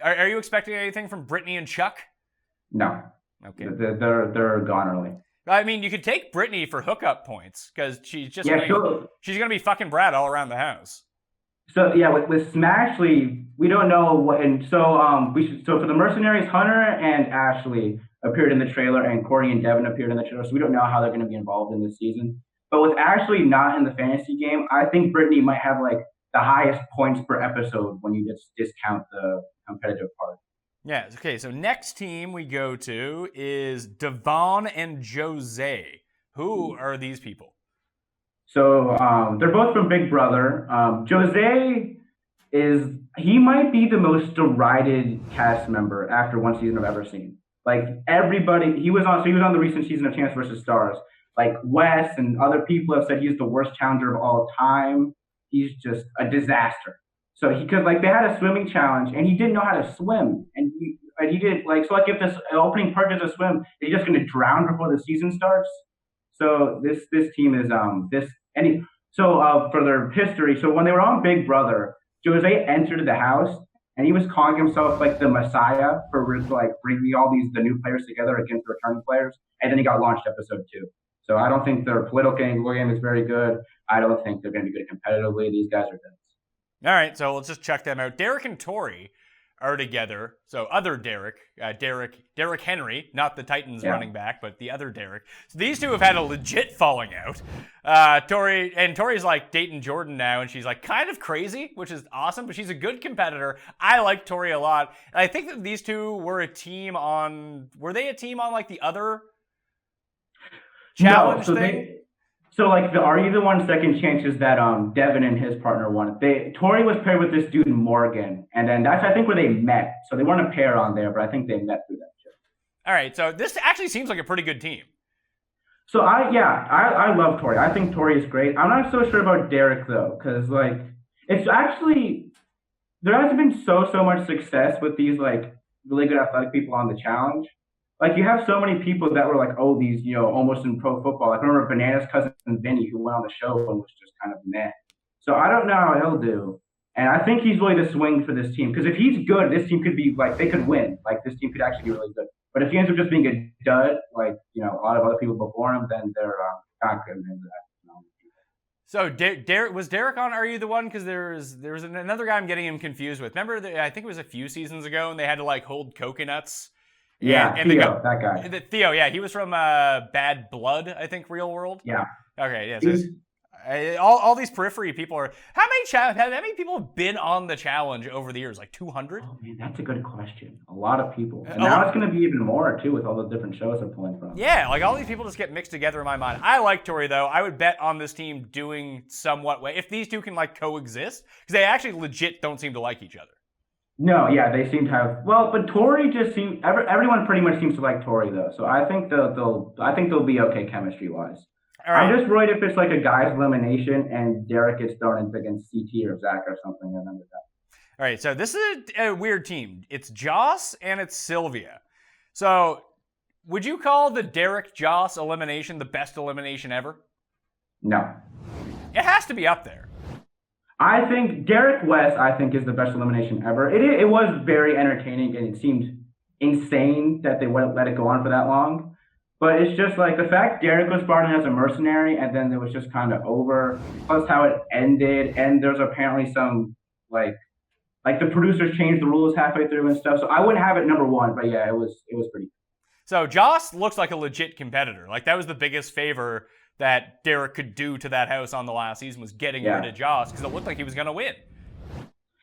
are you expecting anything from Britni and Chuck? No. Okay. They're gone early. I mean, you could take Britni for hookup points because she's just she's gonna be fucking Brad all around the house. So yeah, with Smashley, we don't know what, and so so for the Mercenaries, Hunter and Ashley appeared in the trailer, and Corey and Devin appeared in the trailer. So we don't know how they're going to be involved in this season. But with Ashley not in the fantasy game, I think Britni might have like the highest points per episode when you just discount the competitive part. Yeah. Okay. So next team we go to is Devon and Jozea. Who are these people? So they're both from Big Brother. Jozea he might be the most derided cast member after one season I've ever seen. Like everybody, he was on the recent season of Chance vs. Stars. Like Wes and other people have said he's the worst challenger of all time. He's just a disaster. So because like they had a swimming challenge and he didn't know how to swim, and he did like so like if this opening part does a swim, he's just going to drown before the season starts. So this team is for their history. So when they were on Big Brother, Jozea entered the house. And he was calling himself like the Messiah for like bringing the new players together against the returning players. And then he got launched episode 2. So I don't think their political game is very good. I don't think they're going to be good competitively. These guys are dense. All right, so let's just check them out. Derek and Tori are together. So other Derek Henry, not the Titans running back, but the other Derek. So these two have had a legit falling out. Tori's like dating Jordan now, and she's like kind of crazy, which is awesome, but she's a good competitor. I like Tori a lot. And I think that these two were a team on like the other challenge thing? So like the Are You the One second chances that Devin and his partner won. Tori was paired with this dude Morgan, and then that's I think where they met. So they weren't a pair on there, but I think they met through that shit. All right, so this actually seems like a pretty good team. So I love Tori. I think Tori is great. I'm not so sure about Derek though, because like it's actually there hasn't been so much success with these like really good athletic people on the challenge. Like, you have so many people that were like, oh, these, almost in pro football. Like, I remember Bananas' cousin Vinny, who went on the show and was just kind of meh. So I don't know how he'll do. And I think he's really the swing for this team. Because if he's good, this team could be, like, they could win. Like, this team could actually be really good. But if he ends up just being a dud, like, a lot of other people before him, then they're not good into that. So Derek was Derek on Are You the One? Because there was another guy I'm getting him confused with. Remember, I think it was a few seasons ago, and they had to, like, hold coconuts. Yeah, and Theo, that guy. Theo, yeah, he was from Bad Blood, I think, Real World. Yeah. Okay, yeah. So all these periphery people are. How many people have been on the challenge over the years? Like 200? Oh man, that's a good question. A lot of people, and now it's going to be even more too with all the different shows they're pulling from. Yeah, like all these people just get mixed together in my mind. I like Tori though. I would bet on this team doing somewhat way if these two can like coexist, because they actually legit don't seem to like each other. No, yeah, they seem to have. Well, but Tori just seems. Everyone pretty much seems to like Tori though, so I think they'll be okay chemistry wise. Right. I'm just worried if it's like a guy's elimination and Derek gets thrown in against CT or Zach or something, and then with that. All right, so this is a weird team. It's Joss and it's Sylvia. So Would you call the Derrick Joss elimination the best elimination ever? No. It has to be up there. I think Derrick West, is the best elimination ever. It was very entertaining, and it seemed insane that they wouldn't let it go on for that long. But it's just like the fact Derrick was brought in as a mercenary, and then it was just kind of over. Plus how it ended, and there's apparently some like the producers changed the rules halfway through and stuff. So I wouldn't have it number one, but yeah, it was pretty. So Joss looks like a legit competitor. Like that was the biggest favor that Derrick could do to that house on the last season was getting rid of Joss because it looked like he was going to win.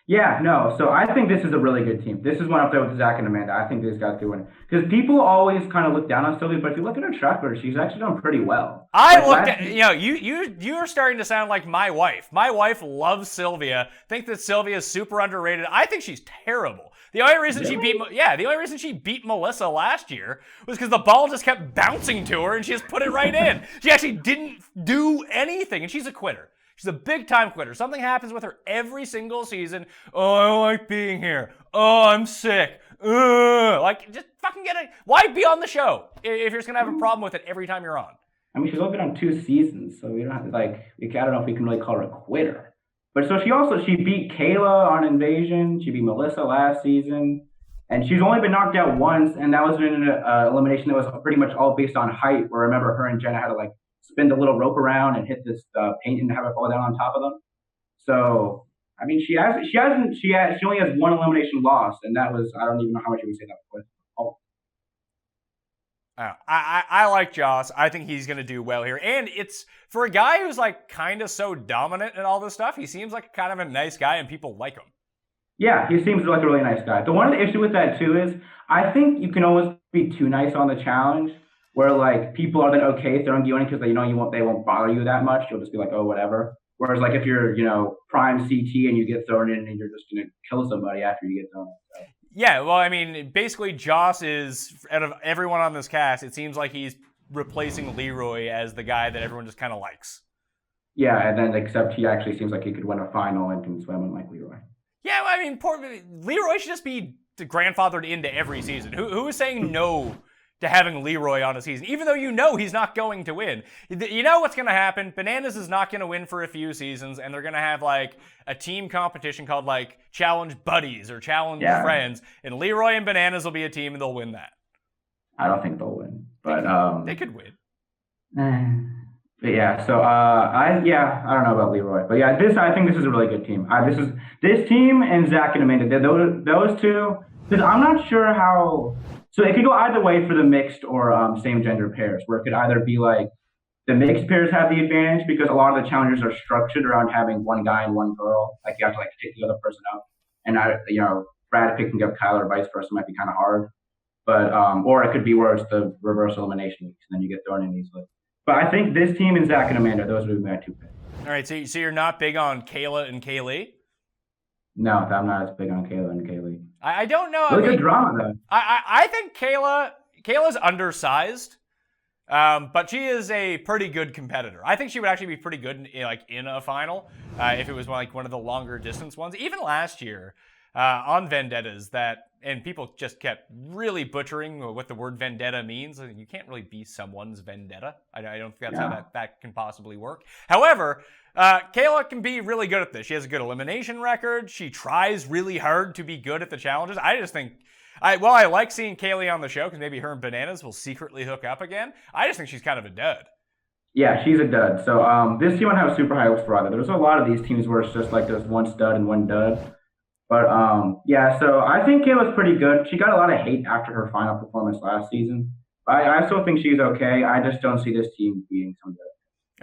Yeah, no. So I think this is a really good team. This is one up there with Zach and Amanda. I think these guys could win. Because people always kind of look down on Sylvia, but if you look at her track record, she's actually done pretty well. You're starting to sound like my wife. My wife loves Sylvia. Think that Sylvia is super underrated. I think she's terrible. The only reason she beat Melissa last year was because the ball just kept bouncing to her and she just put it right in. She actually didn't do anything, and she's a quitter. She's a big-time quitter. Something happens with her every single season. Oh, I don't like being here. Oh, I'm sick. Like, just fucking get it. Why be on the show if you're just going to have a problem with it every time you're on? I mean, she's only been on 2 seasons, so we don't have to, I don't know if we can really call her a quitter. But so she beat Kailah on Invasion. She beat Melissa last season. And she's only been knocked out once, and that was in an elimination that was pretty much all based on height, where I remember her and Jenna had to, spin the little rope around and hit this paint and have it fall down on top of them. So, I mean, she only has 1 elimination loss, and that was, I don't even know how much you would say that was. Oh. I like Joss. I think he's going to do well here. And it's, for a guy who's kind of so dominant and all this stuff, he seems like kind of a nice guy and people like him. Yeah, he seems like a really nice guy. The one issue with that, too, is I think you can always be too nice on the challenge, where people are then okay throwing you in because they won't bother you that much. You'll just be like, oh, whatever. Whereas if you're prime CT and you get thrown in and you're just gonna kill somebody after you get thrown in. So. Yeah, well, I mean, basically Joss is, out of everyone on this cast, it seems like he's replacing Leroy as the guy that everyone just kind of likes. Yeah, and then except he actually seems like he could win a final and can swim like Leroy. Yeah, well, I mean, Leroy should just be grandfathered into every season. Who is saying no to having Leroy on a season, even though he's not going to win? You know what's going to happen? Bananas is not going to win for a few seasons, and they're going to have a team competition called Challenge Buddies or Challenge Friends, and Leroy and Bananas will be a team and they'll win that. I don't think they'll win, but they could win. But yeah, so I don't know about Leroy, but yeah, I think this is a really good team. This team and Zach and Amanda, those two, because I'm not sure how. So it could go either way for the mixed or same gender pairs, where it could either be the mixed pairs have the advantage because a lot of the challenges are structured around having one guy and one girl. You have to pick the other person up, and Brad picking up Kailah or vice versa might be kind of hard. But or it could be where it's the reverse elimination weeks, and then you get thrown in easily. But I think this team and Zach and Amanda, those would be my 2 picks. All right, so you're not big on Kailah and Kayleigh? No, I'm not as big on Kailah and Kayleigh. I don't know. Really good drama, though. I think Kaylah's undersized, but she is a pretty good competitor. I think she would actually be pretty good in a final if it was one of the longer distance ones. Even last year on Vendettas, and people just kept really butchering what the word vendetta means. You can't really be someone's vendetta. I don't think that's how that can possibly work. However, Kailah can be really good at this. She has a good elimination record. She tries really hard to be good at the challenges. I just think, I like seeing Kayleigh on the show because maybe her and Bananas will secretly hook up again. I just think she's kind of a dud. Yeah, she's a dud. So this team would have super high hopes for either. There's a lot of these teams where it's just there's one stud and one dud. But so I think Kaylah's pretty good. She got a lot of hate after her final performance last season. I still think she's okay. I just don't see this team beating somebody.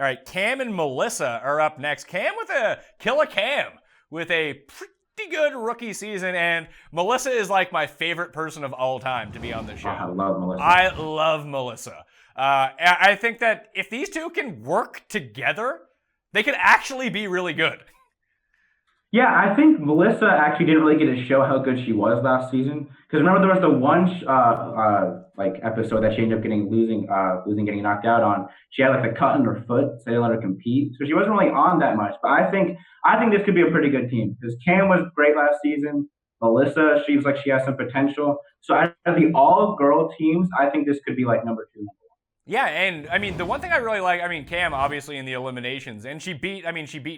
All right, Kam and Melissa are up next. Kailah Kam with a pretty good rookie season, and Melissa is my favorite person of all time to be on the show. I love Melissa. I love Melissa. I think that if these two can work together, they could actually be really good. Yeah, I think Melissa actually didn't really get to show how good she was last season. Because remember, there was the one episode that she ended up getting knocked out on. She had the cut in her foot, so they didn't let her compete. So she wasn't really on that much. But I think this could be a pretty good team because Kam was great last season. Melissa seems like she has some potential. So out of the all-girl teams, I think this could be like number 2. Yeah, and I mean the one thing I really like, I mean Kam obviously in the eliminations, and she beat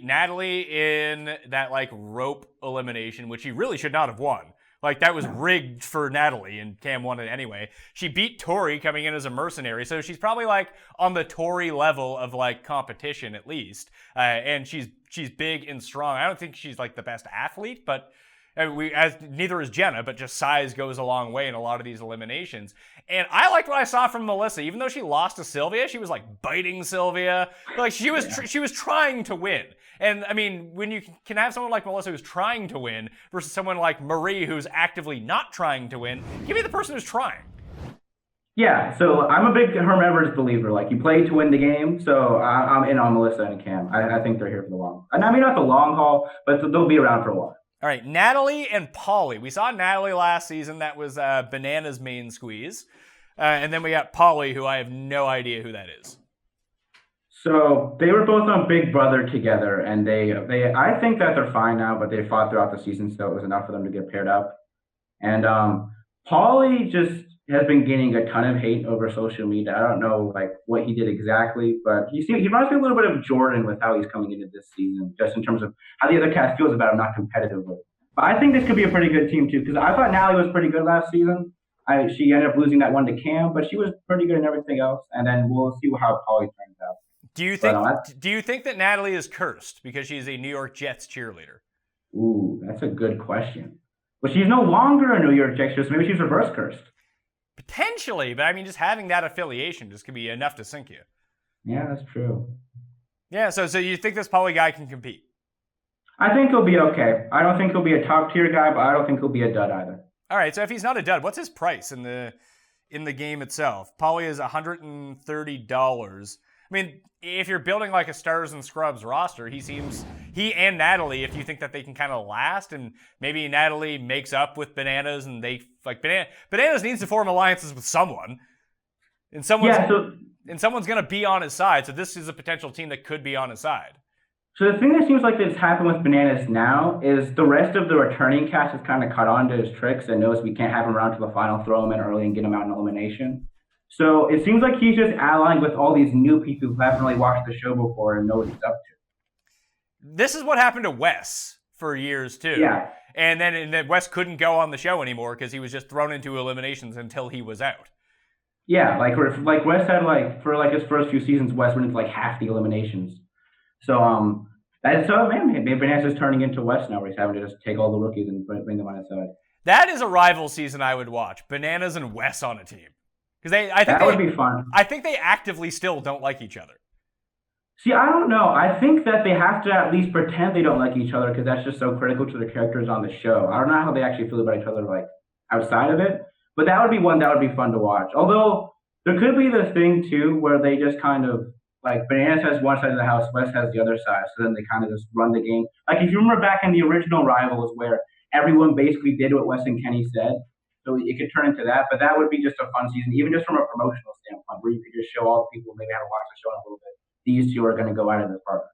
Natalie in that like rope elimination, which she really should not have won. Like that was rigged for Natalie, and Kam won it anyway. She beat Tori coming in as a mercenary, so she's probably like on the Tori level of like competition at least. And she's big and strong. I don't think she's like the best athlete, but neither is Jenna, but just size goes a long way in a lot of these eliminations. And I liked what I saw from Melissa, even though she lost to Sylvia. She was like biting Sylvia, like she was trying to win. And I mean, when you can have someone like Melissa who's trying to win versus someone like Marie who's actively not trying to win, give me the person who's trying. Yeah, so I'm a big Herm Edwards believer. Like, you play to win the game, so I'm in on Melissa and Kam. I think they're here for the long. And I mean, not the long haul, but they'll be around for a while. All right, Natalie and Paulie. We saw Natalie last season. That was Banana's main squeeze. And then we got Paulie, who I have no idea who that is. So they were both on Big Brother together, and I think that they're fine now, but they fought throughout the season, so it was enough for them to get paired up. And Paulie just has been gaining a ton of hate over social media. I don't know like what he did exactly, but he reminds me a little bit of Jordan with how he's coming into this season, just in terms of how the other cast feels about him, not competitively. But I think this could be a pretty good team too, because I thought Natalie was pretty good last season. She ended up losing that one to Kam, but she was pretty good in everything else. And then we'll see how Paulie turns out. Do you think that Natalie is cursed because she's a New York Jets cheerleader? Ooh, that's a good question. But she's no longer a New York Jets cheerleader, so maybe she's reverse cursed. Potentially, but I mean, just having that affiliation just could be enough to sink you. Yeah, that's true. Yeah, so you think this Paulie guy can compete? I think he'll be okay. I don't think he'll be a top tier guy, but I don't think he'll be a dud either. All right, so if he's not a dud, what's his price in the game itself? Paulie is $130. I mean, if you're building like a Stars and Scrubs roster, he and Natalie, if you think that they can kind of last, and maybe Natalie makes up with Bananas, and they like Bananas needs to form alliances with someone, and someone's gonna be on his side. So this is a potential team that could be on his side. So the thing that seems like that's happened with Bananas now is the rest of the returning cast has kind of caught on to his tricks and knows we can't have him around to the final, throw him in early, and get him out in elimination. So it seems like he's just allying with all these new people who haven't really watched the show before and know what he's up to. This is what happened to Wes for years too. Yeah. And then Wes couldn't go on the show anymore because he was just thrown into eliminations until he was out. Yeah, like Wes had for his first few seasons, Wes went into like half the eliminations. So maybe Bananas is turning into Wes now, where he's having to just take all the rookies and bring them on his side. That is a rival season I would watch. Bananas and Wes on a team. Because that would be fun. I think they actively still don't like each other. See, I don't know. I think that they have to at least pretend they don't like each other because that's just so critical to the characters on the show. I don't know how they actually feel about each other like outside of it, but that would be one that would be fun to watch. Although there could be this thing too where they just kind of like Bananas has one side of the house, Wes has the other side, so then they kind of just run the game. Like if you remember back in the original Rivals where everyone basically did what Wes and Kenny said. So it could turn into that, but that would be just a fun season, even just from a promotional standpoint, where you could just show all the people who maybe haven't watched the show in a little bit. These two are going to go out as partners.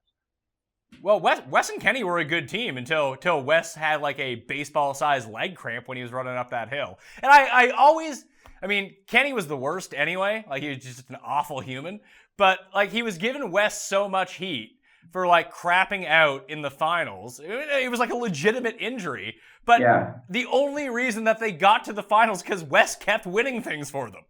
Well, Wes and Kenny were a good team until Wes had like a baseball-sized leg cramp when he was running up that hill. And I mean, Kenny was the worst anyway. Like, he was just an awful human. But like, he was giving Wes so much heat for like crapping out in the finals. It was like a legitimate injury. But the only reason that they got to the finals because Wes kept winning things for them.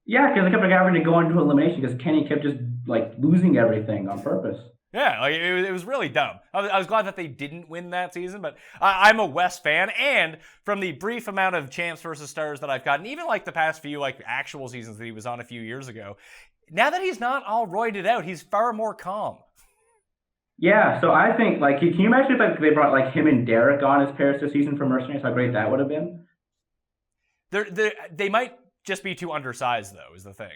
Yeah, because they kept having to go into elimination because Kenny kept just like losing everything on purpose. Yeah, like it was really dumb. I was glad that they didn't win that season, but I'm a Wes fan, and from the brief amount of Champs versus Stars that I've gotten, even like the past few like actual seasons that he was on a few years ago, now that he's not all roided out, he's far more calm. Yeah, so I think, like, can you imagine if like, they brought, like, him and Derrick on as pairs this season for Mercenaries? How great that would have been? They might just be too undersized, though, is the thing.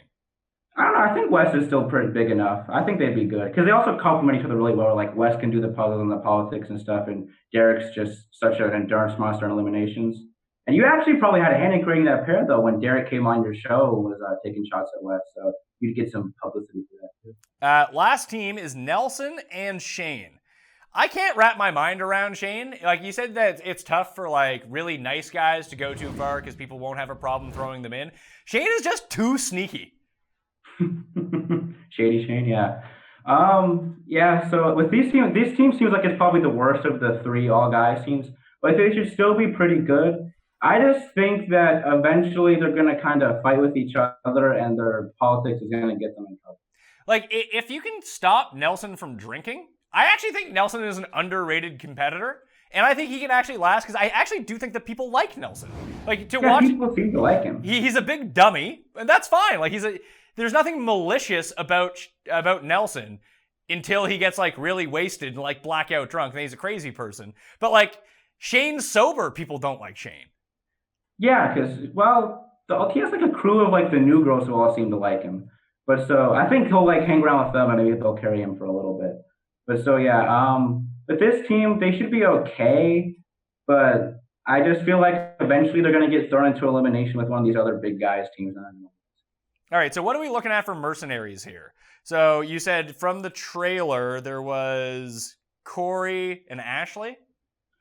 I don't know. I think Wes is still pretty big enough. I think they'd be good. Because they also complement each other really well. Like, Wes can do the puzzles and the politics and stuff, and Derrick's just such an endurance monster in eliminations. And you actually probably had a hand in creating that pair, though, when Derrick came on your show was taking shots at Wes. So you'd get some publicity for that, too. Last team is Nelson and Shane. I can't wrap my mind around Shane. Like, you said that it's tough for, like, really nice guys to go too far because people won't have a problem throwing them in. Shane is just too sneaky. Shady Shane, yeah. Yeah, so with this team seems like it's probably the worst of the 3 all-guys teams, but they should still be pretty good. I just think that eventually they're going to kind of fight with each other and their politics is going to get them in trouble. Like, if you can stop Nelson from drinking, I actually think Nelson is an underrated competitor, and I think he can actually last because I actually do think that people like Nelson. Like, watch, people seem to like him. He's a big dummy, and that's fine. Like, there's nothing malicious about Nelson until he gets, like, really wasted and, like, blackout drunk, and he's a crazy person. But, like, Shane's sober, people don't like Shane. Yeah, because, well, he has, like, a crew of, like, the new girls who all seem to like him. But so I think he'll, like, hang around with them, and maybe they'll carry him for a little bit. But so, yeah, with this team, they should be okay, but I just feel like eventually they're going to get thrown into elimination with one of these other big guys teams. All right, so what are we looking at for mercenaries here? So you said from the trailer there was Corey and Ashley?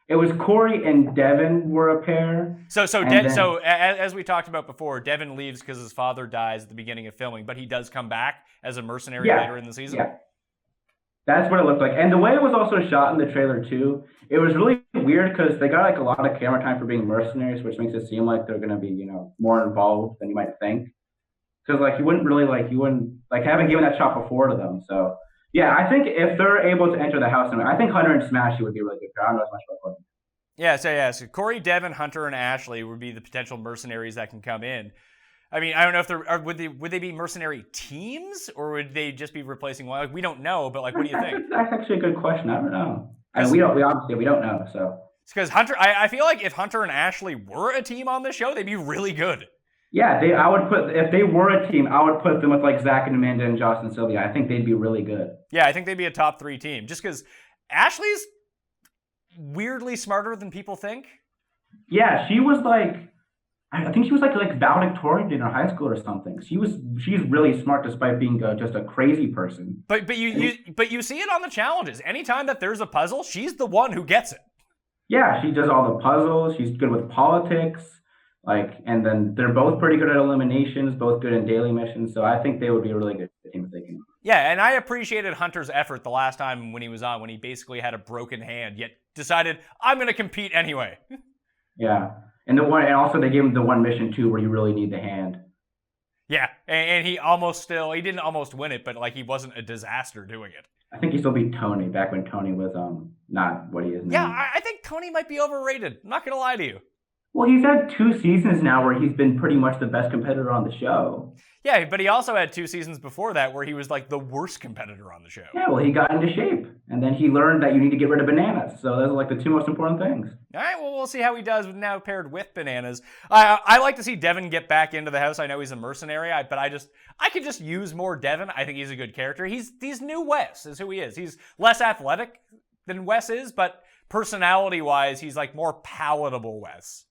It was Corey and Devin were a pair. So as we talked about before, Devin leaves because his father dies at the beginning of filming, but he does come back as a mercenary later in the season? Yeah. That's what it looked like. And the way it was also shot in the trailer, too, it was really weird because they got, like, a lot of camera time for being mercenaries, which makes it seem like they're going to be, you know, more involved than you might think. Because, like, you wouldn't haven't given that shot before to them. So, yeah, I think if they're able to enter the house, I think Hunter and Smashy would be really good. I don't know as much about them. So Corey, Devin, Hunter, and Ashley would be the potential mercenaries that can come in. I mean, I don't know if would they be mercenary teams or would they just be replacing one? Like, we don't know, but like, what do you think? That's actually a good question. I don't know. I mean, we obviously don't know. So it's because Hunter. I feel like if Hunter and Ashley were a team on the show, they'd be really good. Yeah, if they were a team, I would put them with like Zach and Amanda and Josh and Sylvia. I think they'd be really good. Yeah, I think they'd be a top 3 team just because Ashley's weirdly smarter than people think. Yeah, she was like. I think she was like valedictorian in her high school or something. She's really smart despite being just a crazy person. But you see it on the challenges. Anytime that there's a puzzle, she's the one who gets it. Yeah, she does all the puzzles. She's good with politics. And then they're both pretty good at eliminations, both good in daily missions. So I think they would be a really good team if they can. Yeah, and I appreciated Hunter's effort the last time when he was on, when he basically had a broken hand, yet decided, I'm going to compete anyway. Yeah. And also they gave him the one mission too, where you really need the hand. Yeah, and he didn't almost win it, but like he wasn't a disaster doing it. I think he still beat Tony back when Tony was not what he is now. Yeah, I think Tony might be overrated. I'm not gonna lie to you. Well, he's had 2 seasons now where he's been pretty much the best competitor on the show. Yeah, but he also had 2 seasons before that where he was like the worst competitor on the show. Yeah, well, he got into shape. And then he learned that you need to get rid of bananas. So those are like the 2 most important things. All right, well, we'll see how he does now paired with bananas. I like to see Devin get back into the house. I know he's a mercenary, but I could just use more Devin. I think he's a good character. He's new Wes is who he is. He's less athletic than Wes is, but personality-wise, he's like more palatable Wes.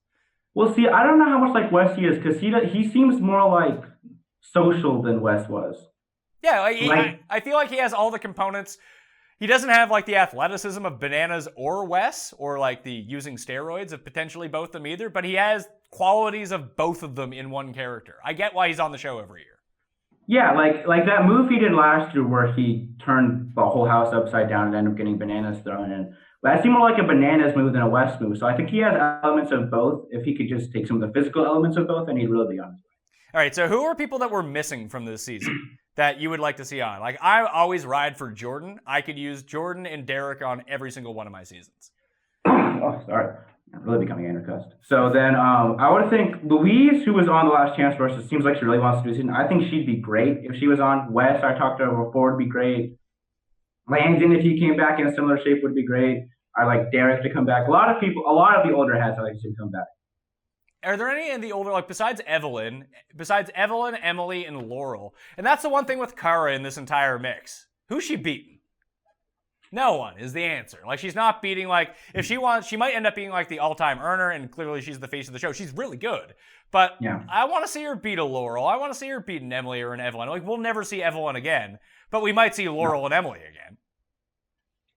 Well, see, I don't know how much like Wes he is because he seems more like social than Wes was. Yeah, I feel like he has all the components. He doesn't have like the athleticism of Bananas or Wes, or like the using steroids of potentially both of them either, but he has qualities of both of them in one character. I get why he's on the show every year. Yeah, like that move he did last year where he turned the whole house upside down and ended up getting bananas thrown in. That seemed more like a bananas move than a West move. So I think he has elements of both. If he could just take some of the physical elements of both, then he'd really be on his way. All right, so who are people that we're missing from this season that you would like to see on? Like, I always ride for Jordan. I could use Jordan and Derrick on every single one of my seasons. Oh, sorry. I'm really becoming intercussed. So then I would think Louise, who was on The Last Chance versus, seems like she really wants to do a season. I think she'd be great if she was on. Wes, I talked to her before, would be great. Landon, if he came back in a similar shape, would be great. I like Derrick to come back. A lot of the older heads I like should come back. Are there any in the older, like besides Evelyn, Emily, and Laurel? And that's the one thing with Cara in this entire mix. Who's she beating? No one is the answer. Like, she's not beating, like, if she wants, she might end up being like the all-time earner, and clearly she's the face of the show. She's really good. But yeah. I want to see her beat a Laurel. I want to see her beat an Emily or an Evelyn. Like, we'll never see Evelyn again, but we might see Laurel and Emily again.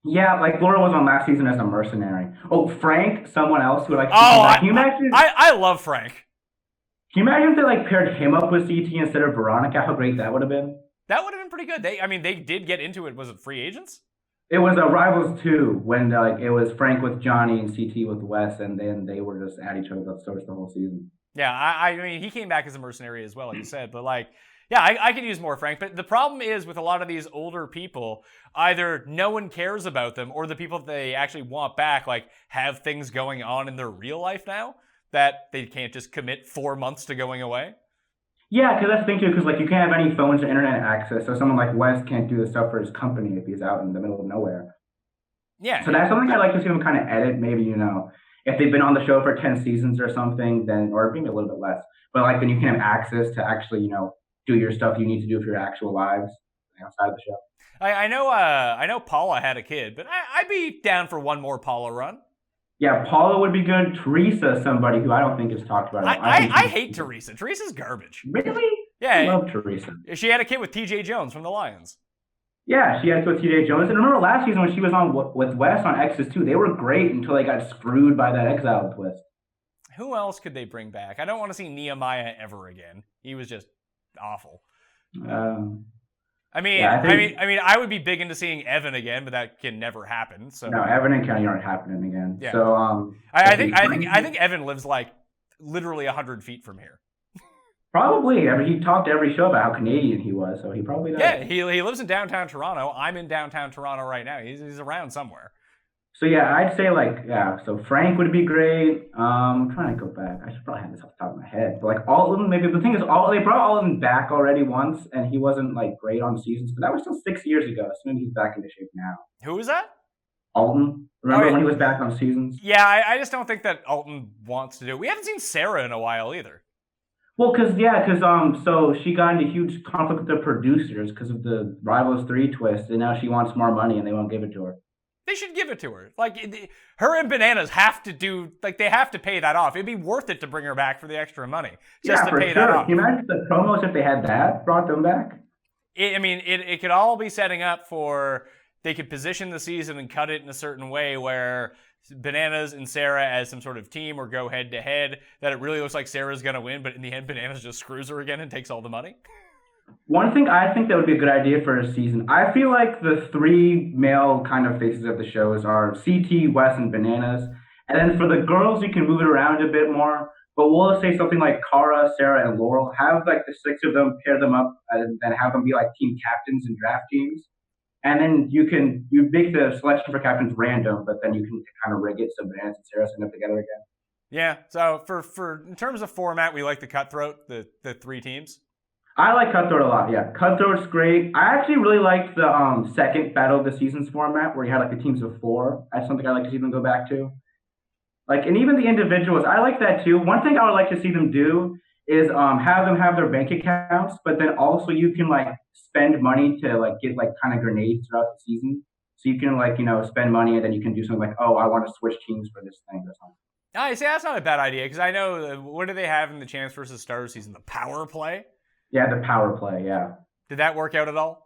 Yeah, like Laura was on last season as a mercenary. Oh, Frank, someone else who like. Oh, Can you imagine? I love Frank. Can you imagine if they like paired him up with CT instead of Veronica? How great that would have been. That would have been pretty good. They did get into it. Was it free agents? It was Rivals 2 when like it was Frank with Johnny and CT with Wes, and then they were just at each other's throats the whole season. Yeah, I mean, he came back as a mercenary as well, like you said. But like, yeah, I could use more Frank. But the problem is with a lot of these older people, either no one cares about them, or the people that they actually want back, like, have things going on in their real life now that they can't just commit 4 months to going away. Yeah, because that's the thing too. Because like you can't have any phones or internet access, so someone like Wes can't do the stuff for his company if he's out in the middle of nowhere. Yeah. So that's something I'd like to see them kind of edit. Maybe if they've been on the show for 10 seasons or something, then or maybe a little bit less. But like then you can have access to actually do your stuff you need to do for your actual lives outside of the show. I know Paula had a kid, but I'd be down for one more Paula run. Yeah, Paula would be good. Teresa, somebody who I don't think is talked about. I hate Teresa. Teresa's garbage. Really? Yeah. I love Teresa. She had a kid with TJ Jones from the Lions. Yeah, she had to with TJ Jones. And remember last season when she was on with Wes on X's too, they were great until they got screwed by that Exile twist. Who else could they bring back? I don't want to see Nehemiah ever again. He was just awful. I would be big into seeing Evan again, but that can never happen. So no, Evan and Kenny aren't happening again. Yeah. So I think Evan lives like literally 100 feet from here. Probably. I mean, he talked to every show about how Canadian he was, so he probably does. Yeah, he lives in downtown Toronto. I'm in downtown Toronto right now. He's around somewhere. So yeah, I'd say so Frank would be great. I'm trying to go back. I should probably have this off the top of my head. But like Alton, maybe the thing is they brought Alton back already once, and he wasn't like great on seasons, but that was still 6 years ago. So maybe he's back into shape now. Who was that? Alton. Remember when he was back on seasons? Yeah, I just don't think that Alton wants to do it. We haven't seen Sarah in a while either. Well, so she got into huge conflict with the producers because of the Rivals 3 twist, and now she wants more money, and they won't give it to her. They should give it to her. Like, her and Bananas have to they have to pay that off. It'd be worth it to bring her back for the extra money. Just to pay that off. Can you imagine the promos if they had that, brought them back? It could all be setting up for, they could position the season and cut it in a certain way where Bananas and Sarah as some sort of team or go head to head, that it really looks like Sarah's going to win, but in the end, Bananas just screws her again and takes all the money. One thing I think that would be a good idea for a season, I feel like the 3 male kind of faces of the shows are CT, Wes, and Bananas. And then for the girls, you can move it around a bit more. But we'll say something like Cara, Sarah, and Laurel. Have like the 6 of them, pair them up, and have them be like team captains and draft teams. And then you make the selection for captains random, but then you can kind of rig it so Bananas and Sarah end up together again. Yeah. So for in terms of format, we like the cutthroat, the 3 teams. I like Cutthroat a lot, yeah. Cutthroat's great. I actually really liked the second Battle of the Seasons format where you had like the teams of 4. That's something I'd like to see them go back to. Like, and even the individuals, I like that too. One thing I would like to see them do is have them have their bank accounts, but then also you can like spend money to like get like kind of grenades throughout the season. So you can like, spend money and then you can do something like, oh, I want to switch teams for this thing or something. I see, that's not a bad idea because I know, what do they have in the Chance versus Stars season? The power play? Yeah, the power play, yeah. Did that work out at all?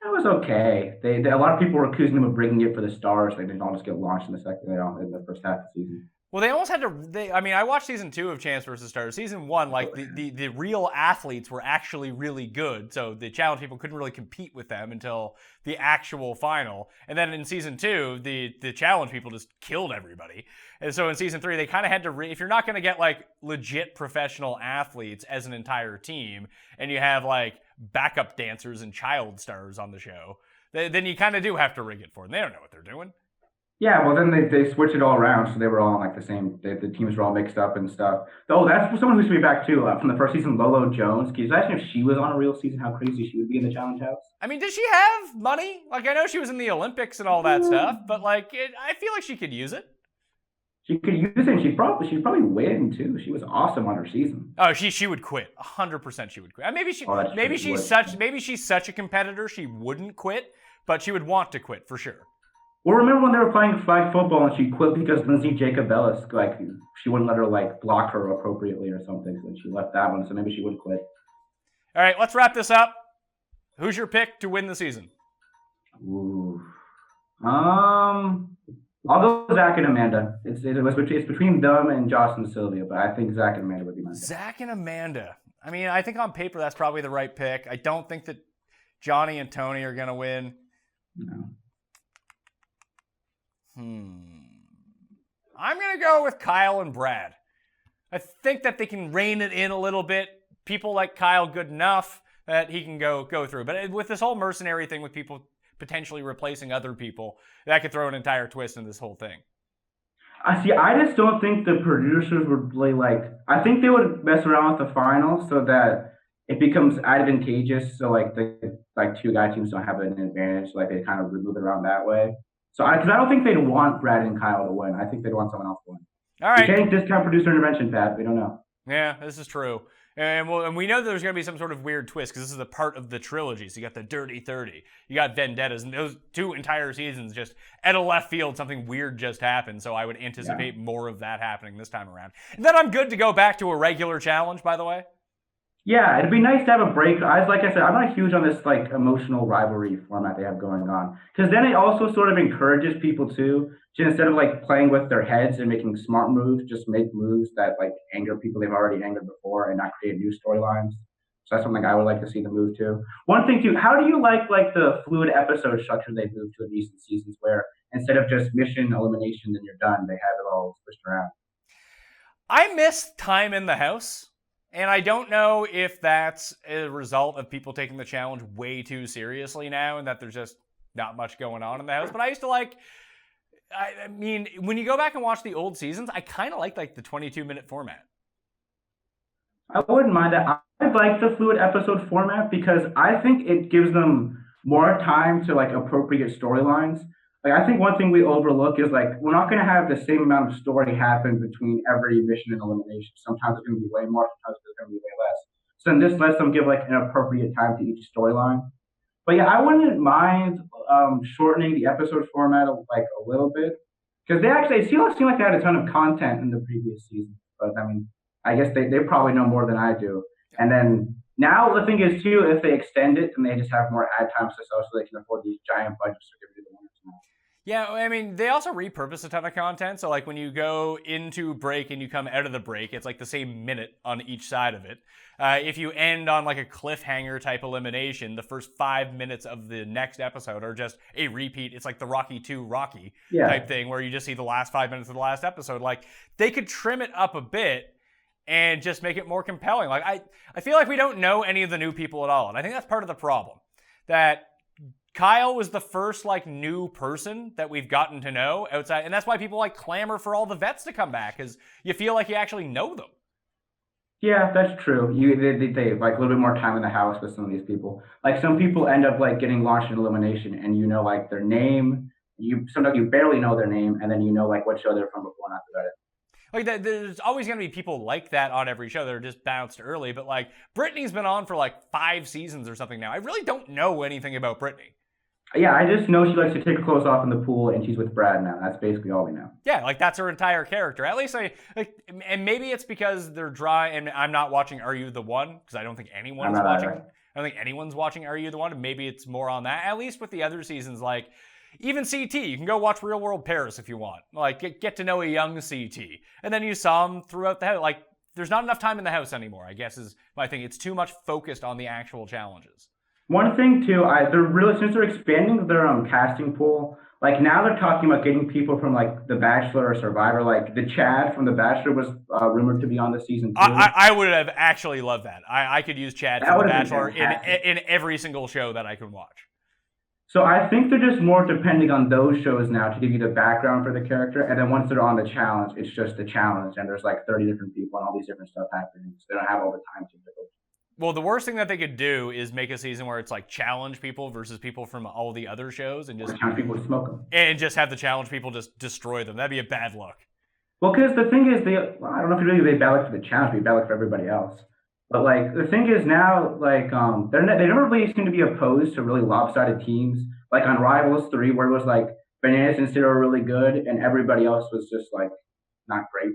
It was okay. A lot of people were accusing them of bringing it for the Stars. They didn't all just get launched in the first half of the season. Well, they almost had to. I watched season 2 of Chance versus Stars. Season 1, like the real athletes were actually really good, so the challenge people couldn't really compete with them until the actual final. And then in season 2, the challenge people just killed everybody. And so in season 3, they kind of had to. If you're not going to get like legit professional athletes as an entire team, and you have like backup dancers and child stars on the show, then you kind of do have to rig it for them. They don't know what they're doing. Yeah, well, then they switched it all around, so they were all on like the same. The teams were all mixed up and stuff. Oh, that's someone who should be back too from the first season. Lolo Jones. Can you imagine if she was on a real season? How crazy she would be in the challenge house. I mean, does she have money? Like, I know she was in the Olympics and all that stuff, but like, I feel like she could use it. She could use it. And she'd probably win too. She was awesome on her season. Oh, she would quit. 100% she would quit. Maybe she's such a competitor she wouldn't quit, but she would want to quit for sure. Well, remember when they were playing flag football and she quit because Lindsay Jacobellis, like, she wouldn't let her, like, block her appropriately or something, so she left that one, so maybe she would quit. All right, let's wrap this up. Who's your pick to win the season? Ooh. I'll go with Zach and Amanda. It's between them and Joss and Sylvia, but I think Zach and Amanda would be my pick. Zach and Amanda. I mean, I think on paper that's probably the right pick. I don't think that Johnny and Tony are going to win. No. I'm going to go with Kyle and Brad. I think that they can rein it in a little bit. People like Kyle good enough that he can go through. But with this whole mercenary thing with people potentially replacing other people, that could throw an entire twist in this whole thing. I just don't think the producers would really I think they would mess around with the final so that it becomes advantageous. So the two guy teams don't have an advantage. They kind of move it around that way. So because I don't think they'd want Brad and Kyle to win. I think they'd want someone else to win. All right. You can't discount producer intervention, Pat. We don't know. Yeah, this is true. And we know there's going to be some sort of weird twist because this is a part of the trilogy. So you got the Dirty 30. You got Vendettas. And those 2 entire seasons just at a left field, something weird just happened. So I would anticipate more of that happening this time around. And then I'm good to go back to a regular challenge, by the way. Yeah, it'd be nice to have a break. Like I said, I'm not huge on this emotional rivalry format they have going on, because then it also sort of encourages people to instead of playing with their heads and making smart moves, just make moves that anger people they've already angered before and not create new storylines. So that's something I would like to see them move to. One thing too, how do you like the fluid episode structure they've moved to in recent seasons, where instead of just mission elimination then you're done, they have it all switched around? I miss time in the house. And I don't know if that's a result of people taking the challenge way too seriously now and that there's just not much going on in the house. But I used to I mean, when you go back and watch the old seasons, I kind of like the 22-minute format. I wouldn't mind that. I like the fluid episode format because I think it gives them more time to appropriate storylines. I think one thing we overlook is we're not going to have the same amount of story happen between every mission and elimination. Sometimes it's going to be way more, sometimes it's going to be way less. So then this lets them give an appropriate time to each storyline. But yeah, I wouldn't mind shortening the episode format a little bit, because it seemed like they had a ton of content in the previous season. But I mean, I guess they probably know more than I do. And then now the thing is too, if they extend it, then they just have more ad times to sell, so they can afford these giant budgets to give it to the winners now. Yeah, I mean, they also repurpose a ton of content. So, when you go into break and you come out of the break, it's the same minute on each side of it. If you end on a cliffhanger type elimination, the first 5 minutes of the next episode are just a repeat. It's the Rocky 2 Rocky type thing where you just see the last 5 minutes of the last episode. They could trim it up a bit and just make it more compelling. I feel like we don't know any of the new people at all. And I think that's part of the problem. That Kyle was the first new person that we've gotten to know outside, and that's why people clamor for all the vets to come back, because you feel like you actually know them. Yeah, that's true. They have a little bit more time in the house with some of these people. Some people end up getting launched in elimination, and their name. Sometimes you barely know their name, and then what show they're from before and after that. There's always going to be people like that on every show that are just bounced early, but Britni's been on for 5 seasons or something now. I really don't know anything about Britni. Yeah, I just know she likes to take her clothes off in the pool, and she's with Brad now. That's basically all we know. Yeah, that's her entire character. At least and maybe it's because they're dry, and I'm not watching Are You the One, because I don't think anyone's watching. I don't think anyone's watching Are You the One, and maybe it's more on that. At least with the other seasons, even CT, you can go watch Real World Paris if you want. Get to know a young CT, and then you saw him throughout the house. There's not enough time in the house anymore, I guess is my thing. It's too much focused on the actual challenges. One thing too, since they're expanding their casting pool, now they're talking about getting people from The Bachelor or Survivor. The Chad from The Bachelor was rumored to be on the season 2. I would have actually loved that. I could use Chad from The Bachelor in every single show that I could watch. So I think they're just more depending on those shows now to give you the background for the character, and then once they're on the challenge, it's just the challenge, and there's 30 different people and all these different stuff happening, so they don't have all the time to do it. Well, the worst thing that they could do is make a season where it's challenge people versus people from all the other shows, and just challenge people to smoke them, and just have the challenge people just destroy them. That'd be a bad look. Well, because the thing is, I don't know if really they ballot for the challenge, they ballot for everybody else. But the thing is now, they never really seem to be opposed to really lopsided teams. On Rivals 3, where it was Bananas and Sid were really good, and everybody else was just not great.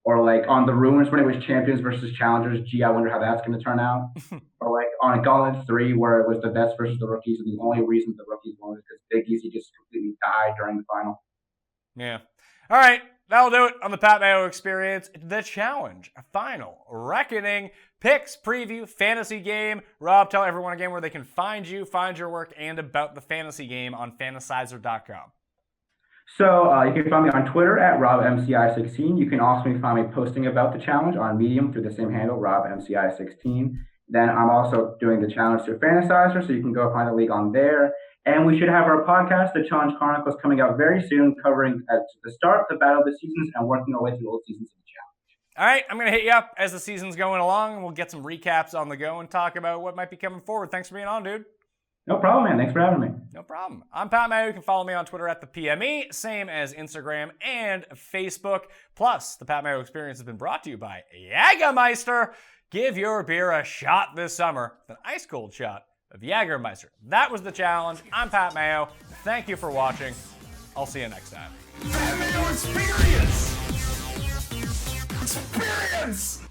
Or on The Rumors when it was champions versus challengers. Gee, I wonder how that's going to turn out. Or on Gauntlet 3 where it was the vets versus the rookies, and the only reason the rookies won is because Big Easy just completely died during the final. Yeah. All right. That'll do it on the Pat Mayo Experience. The Challenge, Final, Reckoning, Picks, Preview, Fantasy Game. Rob, tell everyone again where they can find you, find your work, and about the fantasy game on Fantasizer.com. So you can find me on Twitter at RobMCI16. You can also find me posting about the challenge on Medium through the same handle, RobMCI16. Then I'm also doing the challenge through Fantasizer, so you can go find the league on there. And we should have our podcast, The Challenge Chronicles, coming out very soon, covering at the start, the battle of the seasons, and working our way through all seasons of the challenge. All right, I'm going to hit you up as the season's going along, and we'll get some recaps on the go and talk about what might be coming forward. Thanks for being on, dude. No problem, man. Thanks for having me. No problem. I'm Pat Mayo. You can follow me on Twitter at the PME, same as Instagram and Facebook. Plus, the Pat Mayo Experience has been brought to you by Jägermeister. Give your beer a shot this summer, an ice-cold shot of Jägermeister. That was the challenge. I'm Pat Mayo. Thank you for watching. I'll see you next time. Pat Mayo Experience! Experience!